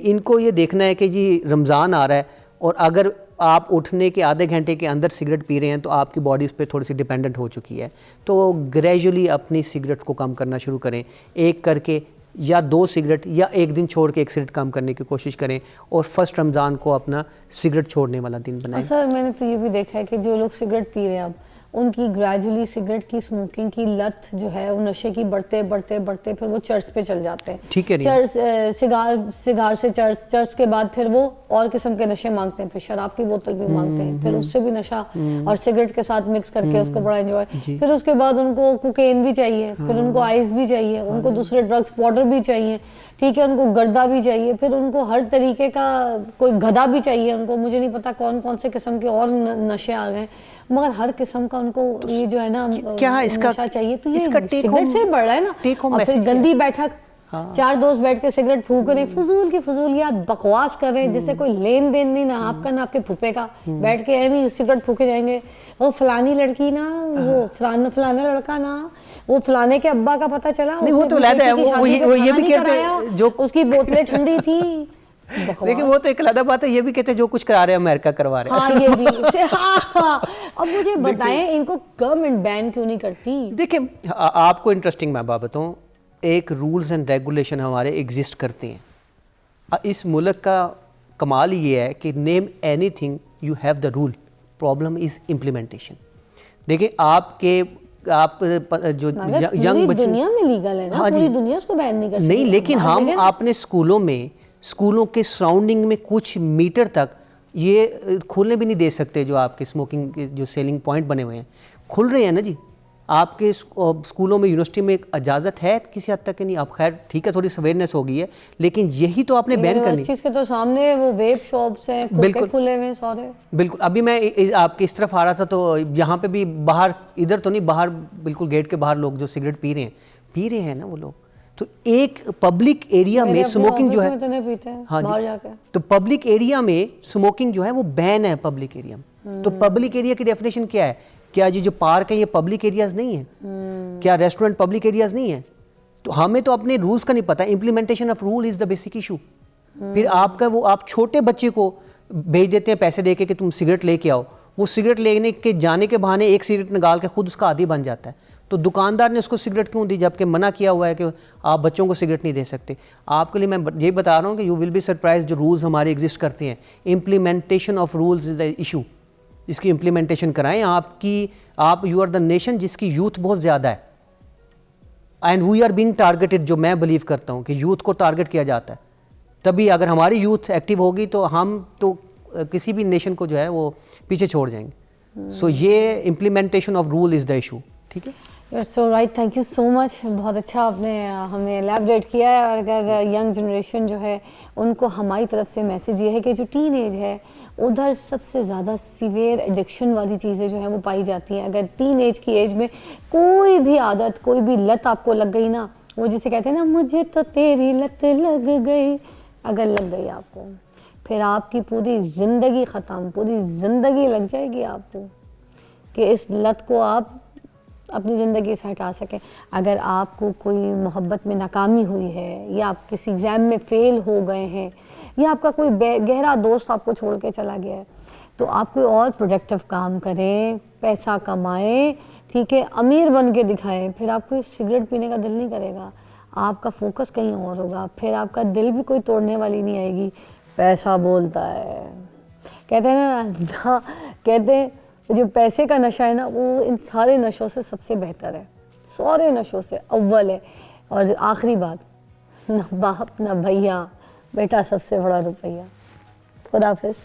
इनको ये देखना है कि जी रमज़ान आ रहा है और अगर आप उठने के आधे घंटे के अंदर सिगरेट पी रहे हैं तो आपकी बॉडी उस पर थोड़ी सी डिपेंडेंट हो चुकी है। तो ग्रेजुअली अपनी सिगरेट को कम करना शुरू करें, एक करके या 2 सिगरेट या एक दिन छोड़ के 1 सिगरेट कम करने की कोशिश करें और फर्स्ट रमज़ान को अपना सिगरेट छोड़ने वाला दिन बनाएं। सर मैंने तो ये भी देखा है कि जो लोग सिगरेट पी रहे हैं अब उनकी ग्रेजुअली सिगरेट की स्मोकिंग की लत जो है वो नशे की बढ़ते बढ़ते बढ़ते फिर वो चर्च पे चल जाते हैं। ठीक है, चर्च सिगार से चर्च के बाद फिर वो और किस्म के नशे मांगते हैं, फिर शराब की बोतल भी मांगते हैं, फिर उससे भी नशा और सिगरेट के साथ मिक्स करके उसको बड़ा एंजॉय। फिर उसके बाद उनको कोकेन भी चाहिए, फिर उनको आइस भी चाहिए, उनको दूसरे ड्रग्स पाउडर भी चाहिए, ठीक है, उनको गर्दा भी चाहिए, फिर उनको हर तरीके का कोई गधा भी चाहिए उनको, मुझे नहीं पता कौन कौन से किस्म के और नशे आ गए, मगर हर किस्म का उनको ये जो है ना क्या इसका नशा चाहिए। तो ये इसका सिगरेट से बढ़ रहा है ना। और फिर गंदी बैठक, 4 दोस्त बैठ के सिगरेट फूंक रहे, फजूल की फजूलियात बकवास कर रहे हैं जिससे कोई लेन देन नहीं, ना आपका ना आपके फूफे का, बैठ के ऐਵੇਂ सिगरेट फूके जाएंगे। वो फलानी लड़की ना, वो फलाना लड़का ना, वो फलाने के अब्बा का पता चला, नहीं, वो तो अलग है, वो ये भी कहते हैं जो उसकी बोतलें ठंडी थी। लेकिन वो तो एक अलग बात है, ये भी कहते हैं जो कुछ करा रहे हैं अमेरिका करवा रहे हैं। हाँ, ये भी हाँ। अब मुझे बताएं इनको गवर्नमेंट बैन क्यों नहीं करती? देखिए, आपको इंटरेस्टिंग मैं बात बताऊँ, एक रूल्स एंड रेगुलेशन हमारे एग्जिस्ट करते हैं। इस मुल्क का कमाल ये है कि name anything you have the rule, problem is implementation. देखिए, आप जो यंग बच्चे दुनिया में लीगल है ना, हाँ पूरी दुनिया उसको बैन नहीं कर सकती। नहीं, लेकिन हम अपने स्कूलों के सराउंडिंग में कुछ मीटर तक ये खुलने भी नहीं दे सकते। जो आपके स्मोकिंग के जो सेलिंग पॉइंट बने हुए हैं खुल रहे हैं ना जी, आपके स्कूलों में यूनिवर्सिटी में इजाज़त है किसी हद तक कि नहीं। आप खैर ठीक है, थोड़ी अवेयरनेस हो गई है, लेकिन यही तो आपने बैन करनी। चीज़ के तो सामने वो वेब शॉप्स हैं, बिल्कुल खुले हुए सारे। बिल्कुल, अभी मैं आपकी इस तरफ आ रहा था तो यहाँ पे भी बाहर, इधर तो नहीं, बाहर बिल्कुल गेट के बाहर लोग जो सिगरेट पी रहे हैं ना वो लोग। तो एक पब्लिक एरिया में स्मोकिंग जो है, हाँ जी, तो पब्लिक एरिया में स्मोकिंग जो है वो बैन है पब्लिक एरिया में। तो पब्लिक एरिया की डेफिनेशन क्या है? क्या जी जो पार्क है ये पब्लिक एरियाज नहीं है? क्या रेस्टोरेंट पब्लिक एरियाज नहीं है? तो हमें तो अपने रूल्स का नहीं पता। Implementation of rule is the basic issue. फिर आपका वो आप छोटे बच्चे को भेज देते हैं पैसे देके कि तुम सिगरेट लेके आओ, वो सिगरेट लेने के जाने के बहाने एक सिगरेट निकाल के खुद उसका आदी बन जाता है। तो दुकानदार ने उसको सिगरेट क्यों दी जबकि मना किया हुआ है कि आप बच्चों को सिगरेट नहीं दे सकते? आपके लिए मैं ये बता रहा हूँ कि यू विल बी सरप्राइज जो रूल्स हमारे एग्जिस्ट करते हैं। Implementation of rules is the issue. इसकी इम्प्लीमेंटेशन कराएं। आप यू आर द नेशन जिसकी यूथ बहुत ज़्यादा है and we are being targeted. जो मैं बिलीव करता हूँ कि यूथ को टारगेट किया जाता है, तभी अगर हमारी यूथ एक्टिव होगी तो हम तो किसी भी नेशन को जो है वो पीछे छोड़ जाएंगे। सो ये implementation of rule is the issue, ठीक है। You are so right, thank you so much. बहुत अच्छा आपने हमें एलैबोरेट किया है। और अगर यंग जनरेशन जो है उनको हमारी तरफ से मैसेज ये है कि जो टीन एज है उधर सबसे ज़्यादा सीवियर एडिक्शन वाली चीज़ें जो हैं वो पाई जाती हैं। अगर टीन एज की एज में कोई भी आदत, कोई भी लत आपको लग गई ना, वो जिसे कहते हैं ना, मुझे तो तेरी लत लग गई, अगर लग गई आपको, फिर आपकी पूरी ज़िंदगी ख़त्म, पूरी ज़िंदगी लग जाएगी आपको कि इस लत को आप अपनी ज़िंदगी से हटा सकें। अगर आपको कोई मोहब्बत में नाकामी हुई है, या आप किसी एग्ज़ाम में फ़ेल हो गए हैं, या आपका कोई गहरा दोस्त आपको छोड़ के चला गया है, तो आप कोई और प्रोडक्टिव काम करें, पैसा कमाएं, ठीक है, अमीर बन के दिखाएं। फिर आपको सिगरेट पीने का दिल नहीं करेगा, आपका फोकस कहीं और होगा, फिर आपका दिल भी कोई तोड़ने वाली नहीं आएगी। पैसा बोलता है, कहते हैं ना, कहते हैं जो पैसे का नशा है ना, वो इन सारे नशों से सबसे बेहतर है, सारे नशों से अव्वल है। और आखिरी बात, ना बाप ना भैया, बेटा सबसे बड़ा रुपया। खुदा हाफिज़।